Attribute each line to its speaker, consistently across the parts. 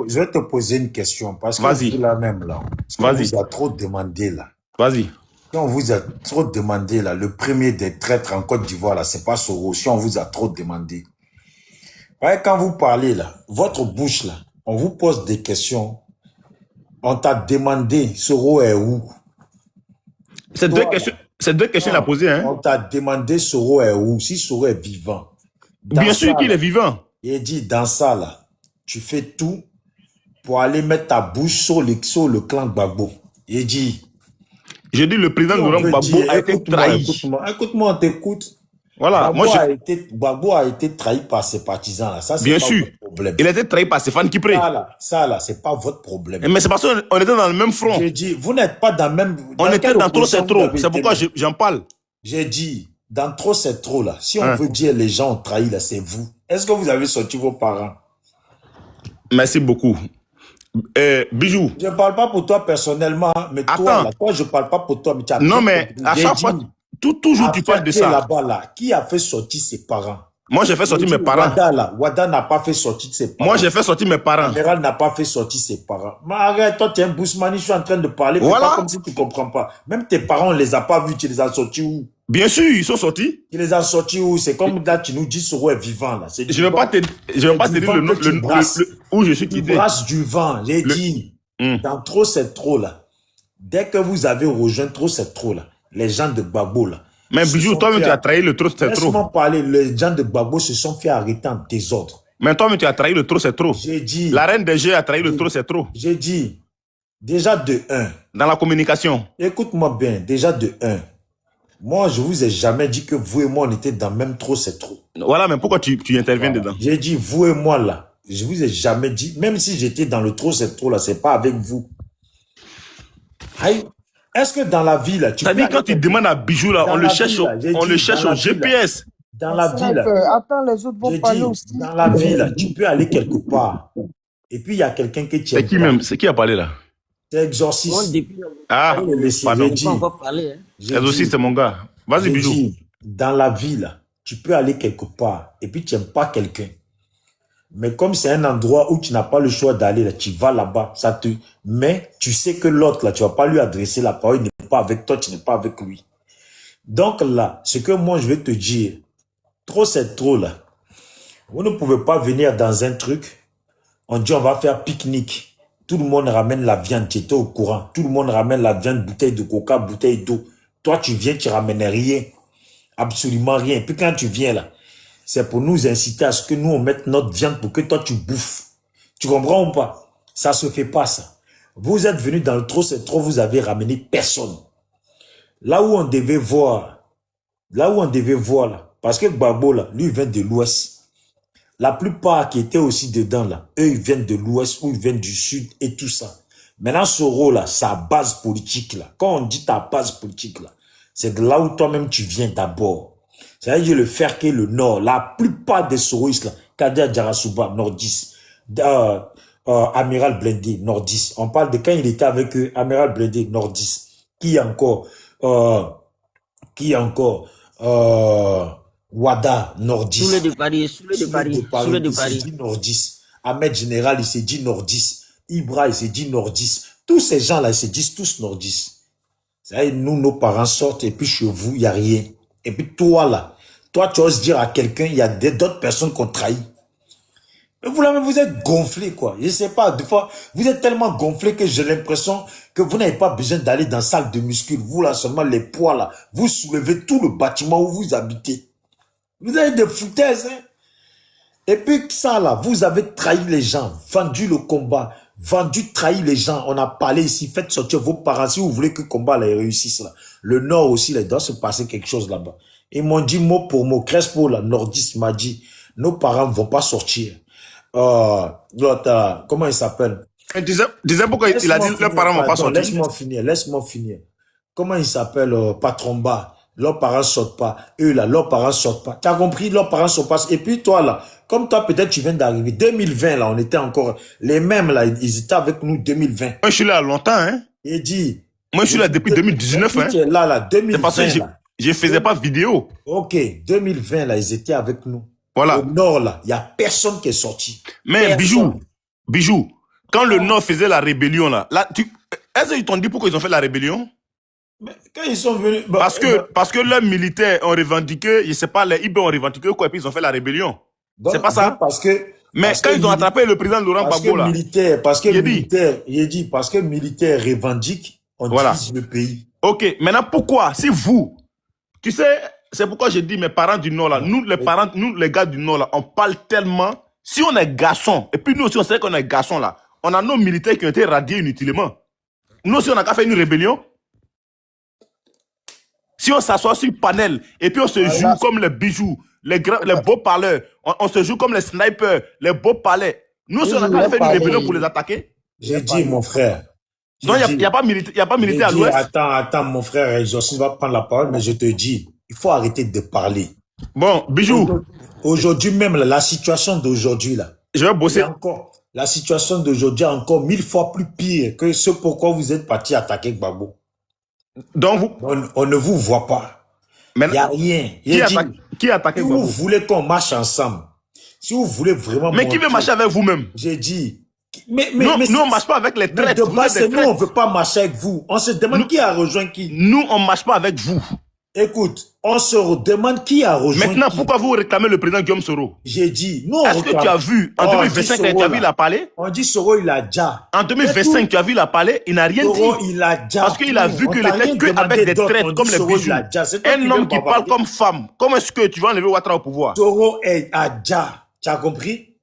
Speaker 1: je vais te poser une question parce que
Speaker 2: Vas-y,
Speaker 1: vous là même là, parce qu'on
Speaker 2: vas-y,
Speaker 1: vous a trop demandé là.
Speaker 2: vas-y.
Speaker 1: Si on vous a trop demandé là, le premier des traîtres en Côte d'Ivoire là, c'est pas Soro. Si on vous a trop demandé. Ouais, quand vous parlez là, votre bouche là, on vous pose des questions. On t'a demandé Soro est où? Toi là,
Speaker 2: C'est deux questions à
Speaker 1: non,
Speaker 2: poser, hein.
Speaker 1: on t'a demandé Soro est où? Si Soro est vivant. Dans
Speaker 2: Bien
Speaker 1: ça
Speaker 2: sûr qu'il est
Speaker 1: là,
Speaker 2: vivant.
Speaker 1: il dit dans ça là, tu fais tout pour aller mettre ta bouche sur le clan Gbagbo. Il dit,
Speaker 2: Je dis le
Speaker 1: si
Speaker 2: président
Speaker 1: on
Speaker 2: Laurent
Speaker 1: veut
Speaker 2: Gbagbo
Speaker 1: dire,
Speaker 2: a été trahi.
Speaker 1: écoute-moi, on t'écoute.
Speaker 2: Voilà,
Speaker 1: Gbagbo a été trahi par ses partisans là. Ça, c'est
Speaker 2: bien
Speaker 1: pas
Speaker 2: sûr,
Speaker 1: votre problème.
Speaker 2: il a été trahi par Stéphane Kipré.
Speaker 1: Ça là, c'est pas votre problème.
Speaker 2: Mais c'est parce qu'on était dans le même front.
Speaker 1: J'ai dit, vous n'êtes pas dans le même.
Speaker 2: On
Speaker 1: Dans
Speaker 2: était
Speaker 1: quelle
Speaker 2: dans trop, c'est
Speaker 1: opposition vous
Speaker 2: trop.
Speaker 1: avez
Speaker 2: C'est
Speaker 1: été
Speaker 2: pourquoi
Speaker 1: même?
Speaker 2: j'en parle.
Speaker 1: J'ai dit, dans trop, c'est trop là. Si on
Speaker 2: Hein?
Speaker 1: veut dire les gens ont trahi là, c'est vous. Est-ce que vous avez sorti vos parents?
Speaker 2: Merci beaucoup. Bijou.
Speaker 1: Je ne parle pas pour toi personnellement, mais toi,
Speaker 2: Attends.
Speaker 1: là, toi, je ne parle pas pour toi, mais tu as
Speaker 2: Non,
Speaker 1: bien
Speaker 2: mais
Speaker 1: compris.
Speaker 2: à
Speaker 1: J'ai
Speaker 2: chaque fois,
Speaker 1: dit,
Speaker 2: toujours tu parles
Speaker 1: affaire
Speaker 2: de
Speaker 1: qui est
Speaker 2: ça.
Speaker 1: là-bas, là, qui a fait sortir ses parents?
Speaker 2: Moi, j'ai fait
Speaker 1: J'ai
Speaker 2: sortir
Speaker 1: dit,
Speaker 2: mes parents.
Speaker 1: Wada, là, Wada n'a pas fait sortir ses
Speaker 2: Moi,
Speaker 1: parents.
Speaker 2: j'ai fait sortir mes parents.
Speaker 1: Amiral n'a pas fait sortir ses parents. Mais arrête, toi, tu es un Bousmani, je suis en train de parler, fais pas
Speaker 2: Voilà.
Speaker 1: comme si tu ne comprends pas. Même tes parents, on ne les a pas vus, tu les as sortis où?
Speaker 2: Bien sûr, ils sont sortis.
Speaker 1: Tu les as sortis où? C'est comme là, tu nous dis Soro est vivant, là. C'est
Speaker 2: Je
Speaker 1: du
Speaker 2: ne vais pas
Speaker 1: vent.
Speaker 2: te, je vais pas te
Speaker 1: C'est du
Speaker 2: dire
Speaker 1: vent que tu brasses.
Speaker 2: où je suis
Speaker 1: Tu
Speaker 2: quitté.
Speaker 1: brasses du vent. J'ai dit, dans trop, c'est trop, là. Dès que vous avez rejoint trop, c'est trop, là. Les gens de Gbagbo, là.
Speaker 2: Mais Bijou, toi-même, tu as trahi le trop, c'est trop.
Speaker 1: Laisse-moi parler. Les gens de Gbagbo se sont fait arrêter en désordre.
Speaker 2: Mais toi-même, tu as trahi le trop, c'est trop.
Speaker 1: J'ai dit.
Speaker 2: La reine des jeux a trahi le trop, c'est trop.
Speaker 1: J'ai dit, déjà de 1.
Speaker 2: Dans la communication.
Speaker 1: Écoute-moi bien, déjà de 1. Moi, je vous ai jamais dit que vous et moi, on était dans le même trop, c'est trop.
Speaker 2: Voilà, mais pourquoi tu interviens dedans?
Speaker 1: J'ai dit, vous et moi, là, je vous ai jamais dit, même si j'étais dans le trop, c'est trop, là, c'est pas avec vous. Aïe. Est-ce que dans la vie, là, tu peux...
Speaker 2: C'est-à-dire, quand tu demandes à Bijou, là, on le cherche au GPS.
Speaker 1: Dans la vie, là,
Speaker 3: attends, les autres vont parler aussi.
Speaker 1: dans la vie, là, tu peux aller quelque part. Et puis, il y a quelqu'un qui tient.
Speaker 2: C'est qui même? C'est qui a parlé là?
Speaker 1: C'est Exorciste.
Speaker 2: Ah, pardon. Exorciste, c'est mon gars. Vas-y, Bijou.
Speaker 1: Dans la vie, là, tu peux aller quelque part et puis tu n'aimes pas quelqu'un. Mais comme c'est un endroit où tu n'as pas le choix d'aller, là, tu vas là-bas, mais tu sais que l'autre, là, tu vas pas lui adresser la parole, il n'est pas avec toi, tu n'es pas avec lui. Donc là, ce que moi je vais te dire, trop c'est trop là. Vous ne pouvez pas venir dans un truc, on dit on va faire pique-nique. Tout le monde ramène la viande, tu étais au courant. Tout le monde ramène la viande, bouteille de coca, bouteille d'eau. Toi, tu viens, tu ramènes rien. Absolument rien. Et puis quand tu viens là, c'est pour nous inciter à ce que nous, on mette notre viande pour que toi, tu bouffes. Tu comprends ou pas? Ça se fait pas, ça. Vous êtes venus dans le trop, c'est trop, vous avez ramené personne. Là où on devait voir, là, parce que Gbagbo, là, lui, il vient de l'Ouest. La plupart qui étaient aussi dedans, là, eux, ils viennent de l'Ouest ou ils viennent du Sud et tout ça. Maintenant, Soro, là, sa base politique, là, quand on dit ta base politique, là, c'est de là où toi-même tu viens d'abord. C'est-à-dire le Ferke, le Nord, la plupart des Soroistes, là, Kader Djarasouba, Nordis, Amiral Blindé, Nordis. On parle de quand il était avec eux, Amiral Blindé, Nordis. Qui encore Wada, Nordis.
Speaker 3: Soule de Paris, Soule de Paris.
Speaker 1: Nordis. Ahmed Général, il s'est dit Nordis. Ibra, il s'est dit Nordis. Tous ces gens-là, ils se disent tous Nordis. C'est-à-dire, nous, nos parents sortent et puis chez vous, il n'y a rien. Et puis toi, là, toi, tu oses dire à quelqu'un, il y a d'autres personnes qu'on trahit. Mais vous êtes gonflé, quoi. Je sais pas, des fois, vous êtes tellement gonflé que j'ai l'impression que vous n'avez pas besoin d'aller dans la salle de muscu. Vous, là, seulement les poids, là, vous soulevez tout le bâtiment où vous habitez. Vous avez des foutaises, hein. Et puis ça, là, vous avez trahi les gens, vendu le combat, trahi les gens. On a parlé ici, faites sortir vos parents si vous voulez que le combat là, réussisse, là. Le Nord aussi, là, il doit se passer quelque chose là-bas. Ils m'ont dit mot pour mot, Crespo, là, Nordiste m'a dit, nos parents ne vont pas sortir. Comment il s'appelle?
Speaker 2: Disais pourquoi il a dit leurs parents vont pas sortir.
Speaker 1: Laisse-moi finir. Comment il s'appelle, Patromba? Leurs parents sortent pas. Eux là, leurs parents sortent pas. Tu as compris? Leurs parents sortent pas. Et puis toi là, comme toi peut-être tu viens d'arriver. 2020 là, on était encore les mêmes là. Ils étaient avec nous 2020.
Speaker 2: Moi je suis là longtemps, hein.
Speaker 1: Il dit.
Speaker 2: Moi je suis là depuis 2019, hein.
Speaker 1: Tu es là, 2020.
Speaker 2: C'est parce que je faisais pas vidéo.
Speaker 1: Ok, 2020 là, ils étaient avec nous.
Speaker 2: Voilà.
Speaker 1: Au Nord là, il y a personne qui est sorti.
Speaker 2: Mais
Speaker 1: personne.
Speaker 2: Bijou, quand le Nord faisait la rébellion, là est-ce qu'ils t'ont dit pourquoi ils ont fait la rébellion?
Speaker 1: Mais quand ils sont venus...
Speaker 2: Parce que leurs militaires ont revendiqué, je ne sais pas, les IB ont revendiqué quoi, et puis ils ont fait la rébellion. C'est pas ça? Mais quand ils ont attrapé le président Laurent Gbagbo, là...
Speaker 1: Parce que militaires revendiquent, on divise le pays.
Speaker 2: Ok, maintenant pourquoi? Si vous... Tu sais, c'est pourquoi j'ai dit mes parents du Nord, là, nous les gars du Nord, là, on parle tellement... Si on est garçon, et puis nous aussi on sait qu'on est garçon, là, on a nos militaires qui ont été radiés inutilement. Nous aussi on n'a qu'à faire une rébellion. Si on s'assoit sur le panel et puis on se joue comme les bijoux, les beaux parleurs, on se joue comme les snipers, les beaux palais. Nous, si on a qu'à faire une rébellion pour les attaquer.
Speaker 1: J'ai dit, mon frère.
Speaker 2: Non, il n'y a pas militaire à l'ouest.
Speaker 1: Attends, mon frère, Exorciste va prendre la parole, mais je te dis, il faut arrêter de parler.
Speaker 2: Bon, Bijou.
Speaker 1: Aujourd'hui même, la situation d'aujourd'hui, là.
Speaker 2: Je vais bosser.
Speaker 1: La situation d'aujourd'hui est encore 1000 fois plus pire que ce pourquoi vous êtes parti attaquer Gbagbo.
Speaker 2: Donc
Speaker 1: on ne vous voit pas. Il n'y a rien.
Speaker 2: Qui a attaqué Gbagbo?
Speaker 1: Si vous voulez qu'on marche ensemble, si vous voulez vraiment...
Speaker 2: Mais qui veut marcher avec vous-même?
Speaker 1: J'ai dit...
Speaker 2: nous, on ne marche pas avec les traites.
Speaker 1: De base, nous, on ne veut pas marcher avec vous. On se demande qui a rejoint qui.
Speaker 2: Nous, on ne marche pas avec vous.
Speaker 1: Écoute, on se demande qui a rejoint
Speaker 2: Maintenant,
Speaker 1: qui.
Speaker 2: Pourquoi vous réclamez le président Guillaume Soro?
Speaker 1: J'ai dit, nous,
Speaker 2: est-ce que tu as vu, en 2025, tu as vu, il a parlé?
Speaker 1: On dit Soro, il a déjà.
Speaker 2: En 2025, tu as vu, il a parlé, il n'a rien dit.
Speaker 1: Soro, il a déjà.
Speaker 2: Parce qu'il a vu que n'était que avec des traites comme les bijoux. Un homme qui parle comme femme. Comment est-ce que tu vas enlever Ouattara au pouvoir?
Speaker 1: Soro a déjà. Tu as compris?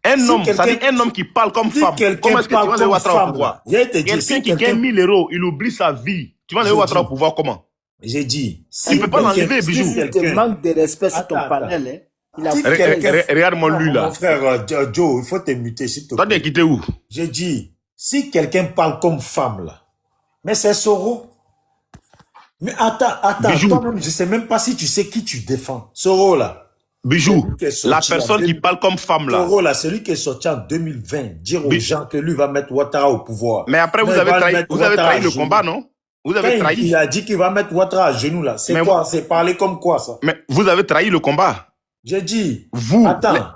Speaker 2: Un homme, ça dit un homme qui parle comme femme. Comment est-ce que tu vas enlever Ouattara au pouvoir? Quelqu'un qui gagne 1000 euros, il oublie sa vie. Tu vas enlever Ouattara au pouvoir comment?
Speaker 1: J'ai dit.
Speaker 2: Tu ne peux pas l'enlever, Bijou.
Speaker 3: Si tu manques de respect sur ton panel,
Speaker 2: Regarde-moi lui là.
Speaker 1: Mon frère Joe, il faut te muter s'il te plaît.
Speaker 2: Toi, tu es quitté où?
Speaker 1: J'ai dit, si quelqu'un parle comme femme là, mais c'est Soro. Mais attends, toi-même, je ne sais même pas si tu sais qui tu défends. Soro là.
Speaker 2: Bijou, la personne qui parle comme femme là.
Speaker 1: Soro là, celui qui est sorti en 2020, dire aux gens que lui va mettre Ouattara au pouvoir.
Speaker 2: Mais après, vous avez trahi le combat, non? Vous avez trahi.
Speaker 1: Il a dit qu'il va mettre Ouattara à genoux là. C'est quoi? C'est parler comme quoi ça?
Speaker 2: Mais vous avez trahi le combat.
Speaker 1: J'ai dit.
Speaker 2: Vous,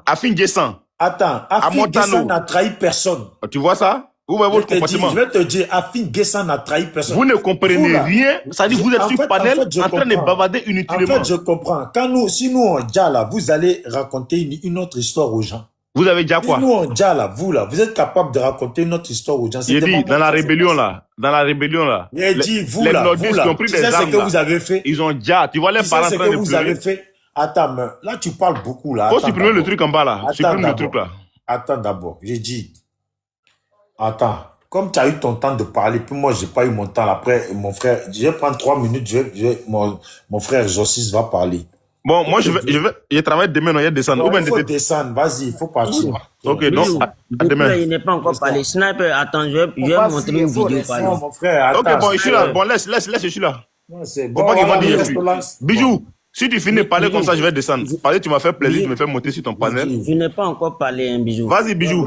Speaker 2: Afin Guessan.
Speaker 1: Attends, Afin Guessan n'a trahi personne.
Speaker 2: Tu vois ça? Vous voyez votre comportement.
Speaker 1: Je vais te dire, Afin Guessan n'a trahi personne.
Speaker 2: Vous ne comprenez rien. Ça dit, vous êtes sur panel en train de bavarder inutilement.
Speaker 1: En fait, je comprends. Si nous on dit là, vous allez raconter une autre histoire aux gens.
Speaker 2: Vous avez déjà quoi?
Speaker 1: Si nous on dit là, vous êtes capable de raconter une autre histoire aux gens.
Speaker 2: J'ai dit, dans la rébellion là,
Speaker 1: j'ai dit, vous
Speaker 2: les
Speaker 1: là,
Speaker 2: nordistes qui ont pris des armes
Speaker 1: que vous avez fait.
Speaker 2: Ils ont déjà, tu vois les parents en train de pleurer.
Speaker 1: Vous avez fait. Attends, là tu parles beaucoup là.
Speaker 2: Faut supprimer le truc en bas là. Supprime le truc là. Attends
Speaker 1: d'abord, j'ai dit. Attends, comme tu as eu ton temps de parler, puis moi j'ai pas eu mon temps. Après, mon frère, je vais prendre 3 minutes, mon frère Exorciste va parler.
Speaker 2: Bon, moi je travaille demain, il y a descendre.
Speaker 1: Il faut descendre, vas-y, il faut partir.
Speaker 2: Ok, donc à demain.
Speaker 3: Il n'est pas encore parlé. Sniper, attends, je vais montrer une vidéo.
Speaker 1: Mon frère,
Speaker 2: ok, bon, je suis là. Bon, laisse, je suis là.
Speaker 1: C'est
Speaker 2: bon. Faut pas qu'il va dire. Bijou, si tu finis de parler comme ça, je vais descendre. Parce que tu m'as fait plaisir de me faire monter sur ton panel.
Speaker 3: Je n'ai pas encore parlé, un Bijou.
Speaker 2: Vas-y, Bijou.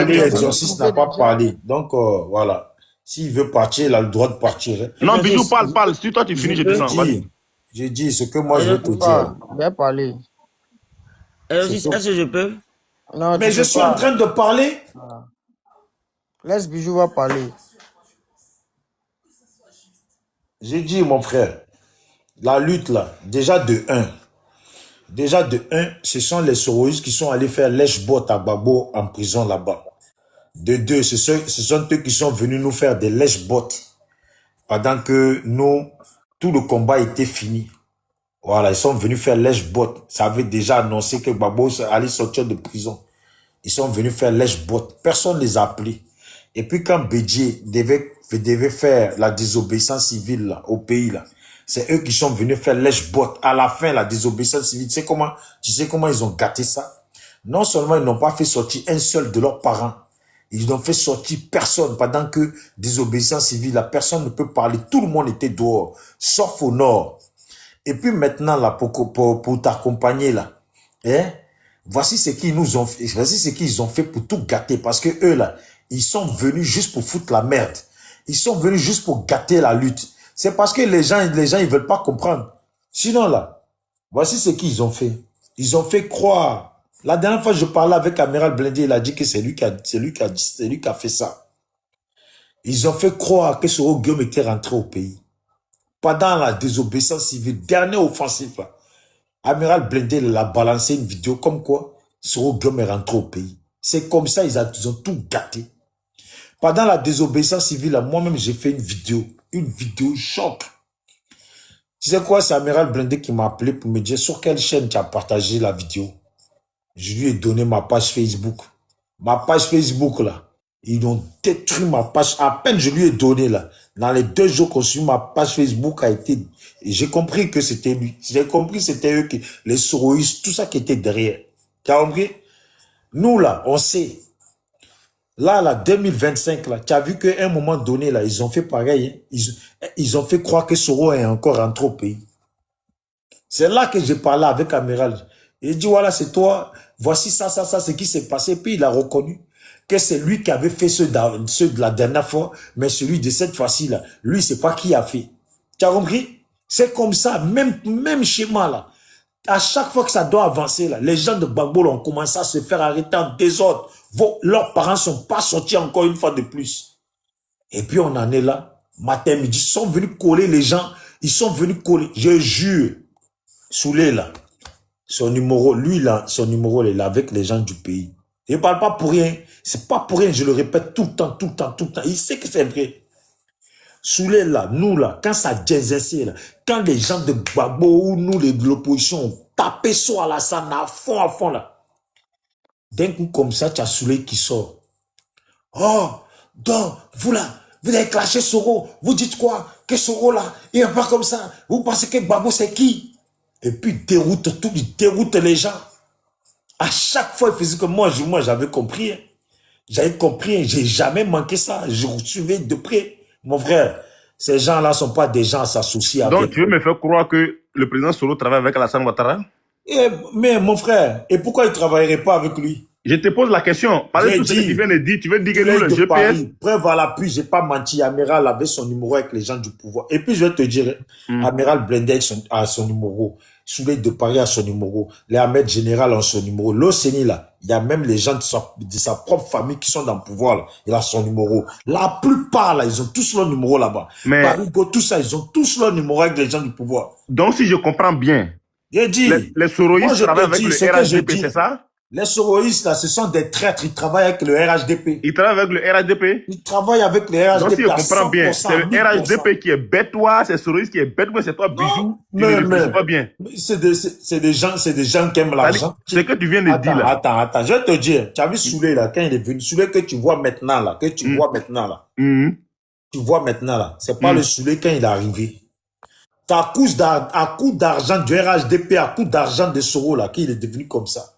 Speaker 1: L'exorciste n'a pas parlé. Donc, voilà. S'il veut partir, il a le droit de partir.
Speaker 2: Non, Bijou, parle. Si toi tu finis, je descends. Vas-y.
Speaker 1: J'ai dit ce que moi je veux te dire.
Speaker 3: Bien parler. Est-ce que je peux?
Speaker 1: Non, mais je suis en train de parler.
Speaker 3: Laisse Bijou va parler.
Speaker 1: J'ai dit, mon frère, la lutte là, déjà de 1, ce sont les Soroïstes qui sont allés faire lèche-bot à Gbagbo en prison là-bas. De 2, ce sont eux qui sont venus nous faire des lèche-bots pendant que nous, tout le combat était fini. Voilà, ils sont venus faire lèche-bot. Ça avait déjà annoncé que Gbagbo allait sortir de prison. Ils sont venus faire lèche-bot. Personne ne les a appelés. Et puis quand Bédié devait faire la désobéissance civile là, au pays, là, c'est eux qui sont venus faire lèche-bot. À la fin, la désobéissance civile, tu sais comment ils ont gâté ça? Non seulement ils n'ont pas fait sortir un seul de leurs parents, ils n'ont fait sortir personne pendant que désobéissance civile, la personne ne peut parler. Tout le monde était dehors, sauf au nord. Et puis maintenant, là, pour t'accompagner, là, hein, voici ce qu'ils nous ont fait. Voici ce qu'ils ont fait pour tout gâter. Parce que eux, là, ils sont venus juste pour foutre la merde. Ils sont venus juste pour gâter la lutte. C'est parce que les gens, ils veulent pas comprendre. Sinon, là, voici ce qu'ils ont fait. Ils ont fait croire La dernière fois, je parlais avec Amiral Blindé, il a dit que c'est lui qui a fait ça. Ils ont fait croire que Soro Guillaume était rentré au pays. Pendant la désobéissance civile, dernière offensive, là, Amiral Blindé il a balancé une vidéo comme quoi Soro Guillaume est rentré au pays. C'est comme ça, ils ont tout gâté. Pendant la désobéissance civile, moi-même, j'ai fait une vidéo choc. Tu sais quoi, c'est Amiral Blindé qui m'a appelé pour me dire sur quelle chaîne tu as partagé la vidéo. Je lui ai donné ma page Facebook. Ma page Facebook, là. Ils ont détruit ma page. À peine je lui ai donné, là. Dans les 2 jours qu'on suit, ma page Facebook a été... J'ai compris que c'était lui. J'ai compris que c'était eux, les soroïstes, tout ça qui était derrière. Tu as compris? Nous, là, on sait. Là, 2025, là, tu as vu qu'à un moment donné, là, ils ont fait pareil. Hein. Ils ont fait croire que Soro est encore rentré au pays. C'est là que j'ai parlé avec Amiral. Il dit, voilà, c'est toi. Voici ça, ce qui s'est passé. Puis il a reconnu que c'est lui qui avait fait ceux de la dernière fois, mais celui de cette fois-ci, là, lui, c'est pas qui a fait. Tu as compris? C'est comme ça, même schéma, là. À chaque fois que ça doit avancer, là, les gens de Gbagbo ont commencé à se faire arrêter en désordre. Leurs parents ne sont pas sortis encore une fois de plus. Et puis on en est là. Matin, midi, ils sont venus coller les gens. Ils sont venus coller. Je jure. Soulé là. Son numéro, lui là, son numéro, il est là avec les gens du pays. Il ne parle pas pour rien. C'est pas pour rien, je le répète tout le temps. Il sait que c'est vrai. Soulé là, nous là, quand ça jazzait là, quand les gens de Gbagbo ou nous, de l'opposition, ont tapé sur Alassane à fond là. D'un coup comme ça, tu as Soulé qui sort. Oh, donc, vous là, vous avez clashé Soro. Vous dites quoi? Que Soro là, il n'est pas comme ça. Vous pensez que Gbagbo c'est qui? Et puis il déroute les gens. À chaque fois, il faisait que moi j'avais compris. Hein. J'avais compris, j'ai jamais manqué ça. Je suivais de près. Mon frère, ces gens-là ne sont pas des gens à s'associer avec.
Speaker 2: Donc, tu veux me faire croire que le président Soro travaille avec Alassane Ouattara?
Speaker 1: Mais mon frère, et pourquoi il ne travaillerait pas avec lui?
Speaker 2: Je te pose la question. Par tout ce que tu viens de dire, tu veux dire que nous, le GPS...
Speaker 1: Paris, preuve à l'appui, je n'ai pas menti. Amiral avait son numéro avec les gens du pouvoir. Et puis, je vais te dire, Amiral Blindé a son numéro. Souley de Paris a son numéro. Les Ahmed Général ont son numéro. L'Océanie, là, il y a même les gens de sa propre famille qui sont dans le pouvoir, là. Il a son numéro. La plupart, là, ils ont tous leur numéro là-bas.
Speaker 2: Mais...
Speaker 1: Parigo, tout ça, ils ont tous leur numéro avec les gens du pouvoir.
Speaker 2: Donc, si je comprends bien, les soroïstes travaillent avec le RHDP, c'est ça?
Speaker 1: Les soroïstes, là, ce sont des traîtres. Ils travaillent avec le RHDP.
Speaker 2: Ils travaillent avec le RHDP?
Speaker 1: Ils travaillent avec le RHDP.
Speaker 2: Donc, si je comprends bien, c'est le RHDP qui est bête, toi, c'est soroïste qui est bête, mais c'est toi, Bijou.
Speaker 1: Mais
Speaker 2: pas bien.
Speaker 1: C'est des gens qui aiment l'argent.
Speaker 2: C'est que tu viens de dire, là.
Speaker 1: Attends. Je vais te dire. Tu as vu Soulé, là, quand il est venu. Soulé que tu vois maintenant, là. Tu vois maintenant, là. C'est pas le Soulé quand il est arrivé. C'est à coup d'argent du RHDP, à coup d'argent de Soro, là, qu'il est devenu comme ça.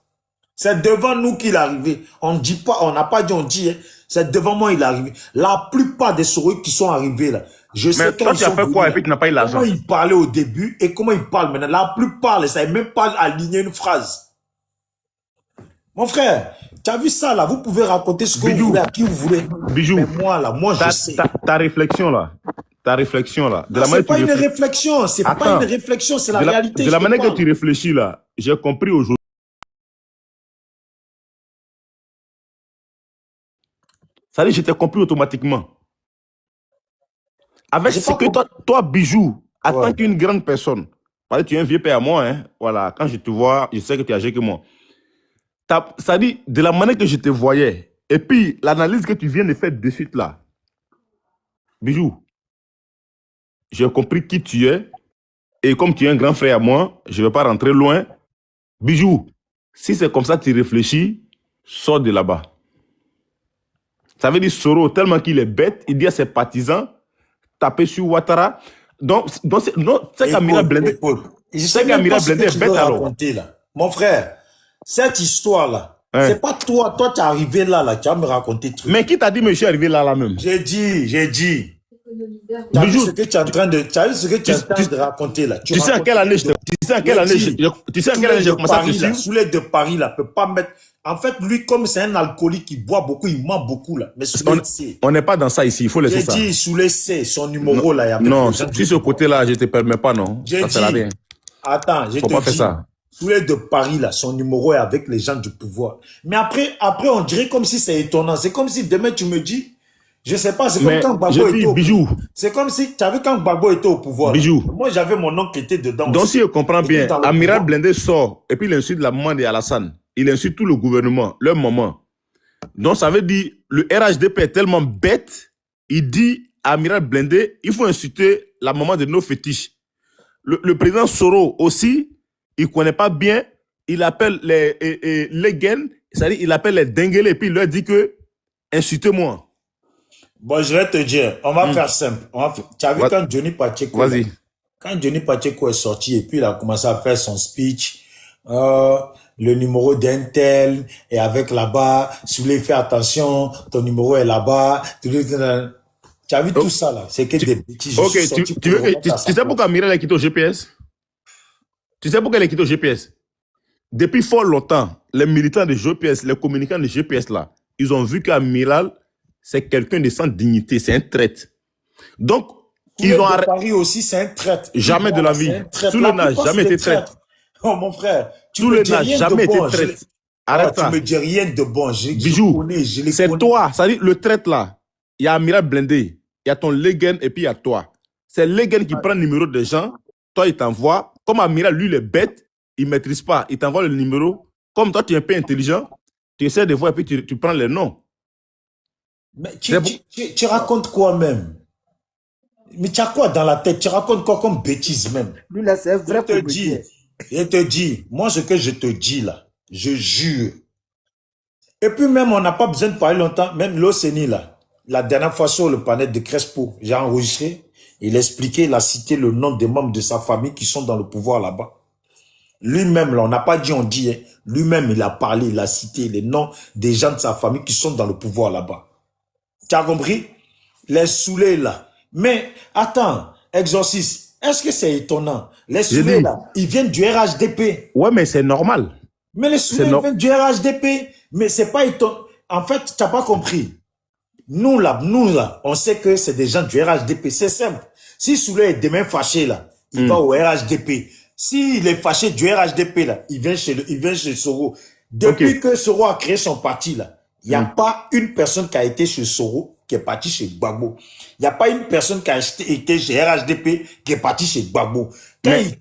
Speaker 1: C'est devant nous qu'il est arrivé. On ne dit pas, on n'a pas dit, on dit, hein. C'est devant moi il est arrivé. La plupart des souris qui sont arrivés là, je sais
Speaker 2: quand tu as fait quoi et puis tu n'as pas eu l'argent?
Speaker 1: Comment ils parlaient au début et comment ils parlent maintenant. La plupart, ça ne même pas aligner une phrase. Mon frère, tu as vu ça là, vous pouvez raconter ce que vous voulez à qui vous voulez.
Speaker 2: Bijou,
Speaker 1: mais moi là, je sais.
Speaker 2: Ta réflexion là.
Speaker 1: C'est pas une réflexion, c'est pas une réflexion, c'est la réalité.
Speaker 2: De la manière que tu réfléchis là, j'ai compris aujourd'hui. Ça dit, je t'ai compris automatiquement. Avec ce que toi, Bijou, en tant qu'une grande personne, parce que tu es un vieux père à moi, hein, voilà, quand je te vois, je sais que tu es âgé que moi. Ça dit, de la manière que je te voyais, et puis l'analyse que tu viens de faire de suite là, Bijou, j'ai compris qui tu es, et comme tu es un grand frère à moi, je ne vais pas rentrer loin. Bijou, si c'est comme ça que tu réfléchis, sors de là-bas. Ça veut dire Soro, tellement qu'il est bête, il dit à ses partisans, taper sur Ouattara. Donc c'est qu'Amira Blindé. C'est qu'Amira Blindé est bête alors.
Speaker 1: Mon frère, cette histoire-là, c'est pas toi. Toi, tu es arrivé là, tu vas me raconter truc.
Speaker 2: Mais qui t'a dit, monsieur, arrivé là même?
Speaker 1: J'ai dit. Tu as vu ce que tu es en train de raconter là.
Speaker 2: Tu sais à quelle année j'ai commencé à te suivre?
Speaker 1: Soulé de Paris là, peut pas mettre. En fait, lui, comme c'est un alcoolique qui boit beaucoup, il ment beaucoup là. Mais Soulé sait.
Speaker 2: On n'est pas dans ça ici, il faut laisser ça.
Speaker 1: J'ai dit, Soulé sait son numéro là.
Speaker 2: Non, si ce côté-là, je ne te permets pas, non.
Speaker 1: J'ai dit. Attends, je te dis.
Speaker 2: Faut pas faire ça.
Speaker 1: Soulé de Paris, là, son numéro est avec les gens du pouvoir. Mais après, on dirait comme si c'est étonnant. C'est comme si demain, tu me dis, je sais pas, c'est comme
Speaker 2: Mais
Speaker 1: quand
Speaker 2: je
Speaker 1: Gbagbo était
Speaker 2: dis,
Speaker 1: au pouvoir.
Speaker 2: Bijou,
Speaker 1: C'est comme si, tu as vu quand Gbagbo était au pouvoir, là.
Speaker 2: Bijou.
Speaker 1: Moi, j'avais mon oncle qui était dedans
Speaker 2: Donc,
Speaker 1: aussi.
Speaker 2: si je comprends
Speaker 1: Il était
Speaker 2: bien,
Speaker 1: dans le
Speaker 2: Amiral
Speaker 1: pouvoir.
Speaker 2: Blindé sort et puis il insulte la maman de Alassane. Il insulte tout le gouvernement, leur maman. Donc, ça veut dire, le RHDP est tellement bête, il dit à Amiral Blindé, il faut insulter la maman de nos fétiches. Le président Soro aussi, il ne connaît pas bien, il appelle les gains, c'est-à-dire il appelle les denguelés et puis il leur dit que insultez-moi.
Speaker 1: Bon, je vais te dire, on va faire simple. Tu as vu
Speaker 2: Va-
Speaker 1: quand Johnny Pacheco, là,
Speaker 2: Vas-y.
Speaker 1: quand Johnny Pacheco est sorti et puis il a commencé à faire son speech, le numéro d'un tel est avec là-bas, Soulé, fais attention, ton numéro est là-bas. Tu as vu tout ça là, c'est que des bêtises. Je
Speaker 2: Ok,
Speaker 1: suis sorti
Speaker 2: tu
Speaker 1: pour
Speaker 2: veux
Speaker 1: le
Speaker 2: que,
Speaker 1: remettre à sa
Speaker 2: tu sais
Speaker 1: place.
Speaker 2: pourquoi Amiral est quitté au GPS? Tu sais pourquoi elle est quitté au GPS? Depuis fort longtemps, les militants de GPS, les communicants de GPS là, ils ont vu qu'Amiral, c'est quelqu'un de sans dignité, c'est un traître. Donc,
Speaker 1: Soulé
Speaker 2: ils ont
Speaker 1: de
Speaker 2: arrêté.
Speaker 1: Paris aussi, c'est un traître.
Speaker 2: Jamais de la
Speaker 1: C'est
Speaker 2: vie.
Speaker 1: un traître.
Speaker 2: Soulé
Speaker 1: La
Speaker 2: n'a
Speaker 1: plupart, c'est
Speaker 2: jamais
Speaker 1: des
Speaker 2: été traître.
Speaker 1: traîtres. Oh mon frère, tu me
Speaker 2: Soulé
Speaker 1: dis
Speaker 2: n'a
Speaker 1: rien de
Speaker 2: jamais été
Speaker 1: bon.
Speaker 2: traître.
Speaker 1: Oh,
Speaker 2: Arrête
Speaker 1: tu
Speaker 2: ça.
Speaker 1: me dis rien de bon. Je les
Speaker 2: Bijou,
Speaker 1: connais, je les
Speaker 2: c'est
Speaker 1: connais.
Speaker 2: toi, ça dit le traître là. Il y a Amiral Blindé, il y a ton Legen et puis il y a toi. C'est Legen qui prend le numéro des gens, toi il t'envoie. Comme Amiral, lui, il est bête, il ne maîtrise pas, il t'envoie le numéro. Comme toi, tu es un peu intelligent, tu essaies de voir et puis tu prends les noms.
Speaker 1: Mais
Speaker 2: C'est pour-
Speaker 1: tu racontes quoi même? Mais tu as quoi dans la tête? Tu racontes quoi comme bêtise même?
Speaker 4: Lui, là, c'est un vrai
Speaker 1: Je te dis, moi ce que je te dis là, je jure. Et puis même, on n'a pas besoin de parler longtemps, même l'Océanie là, la dernière fois sur le panel de Crespo, j'ai enregistré, il expliquait, il a cité le nom des membres de sa famille qui sont dans le pouvoir là-bas. Lui-même, là, on n'a pas dit on dit, hein. Lui-même, il a parlé, il a cité les noms des gens de sa famille qui sont dans le pouvoir là-bas. Tu as compris? Les saoulés là. Mais attends, exorciste, est-ce que c'est étonnant? Les
Speaker 2: J'ai
Speaker 1: saoulés
Speaker 2: dit,
Speaker 1: là, ils viennent du RHDP.
Speaker 2: ouais, mais c'est normal.
Speaker 1: Mais les
Speaker 2: C'est
Speaker 1: saoulés
Speaker 2: no-
Speaker 1: viennent du RHDP. Mais c'est pas étonnant. En fait, tu n'as pas compris. Nous là, on sait que c'est des gens du RHDP. C'est simple. Si Soulé est demain fâché là, il va au RHDP. S'il est fâché du RHDP là, il vient chez Soro. Depuis
Speaker 2: Ok.
Speaker 1: que Soro a créé son parti là, il n'y a pas une personne qui a été chez Soro qui est partie chez Gbagbo. Il n'y a pas une personne qui a été chez RHDP qui est partie chez Gbagbo. Quand
Speaker 2: Mais-
Speaker 1: ils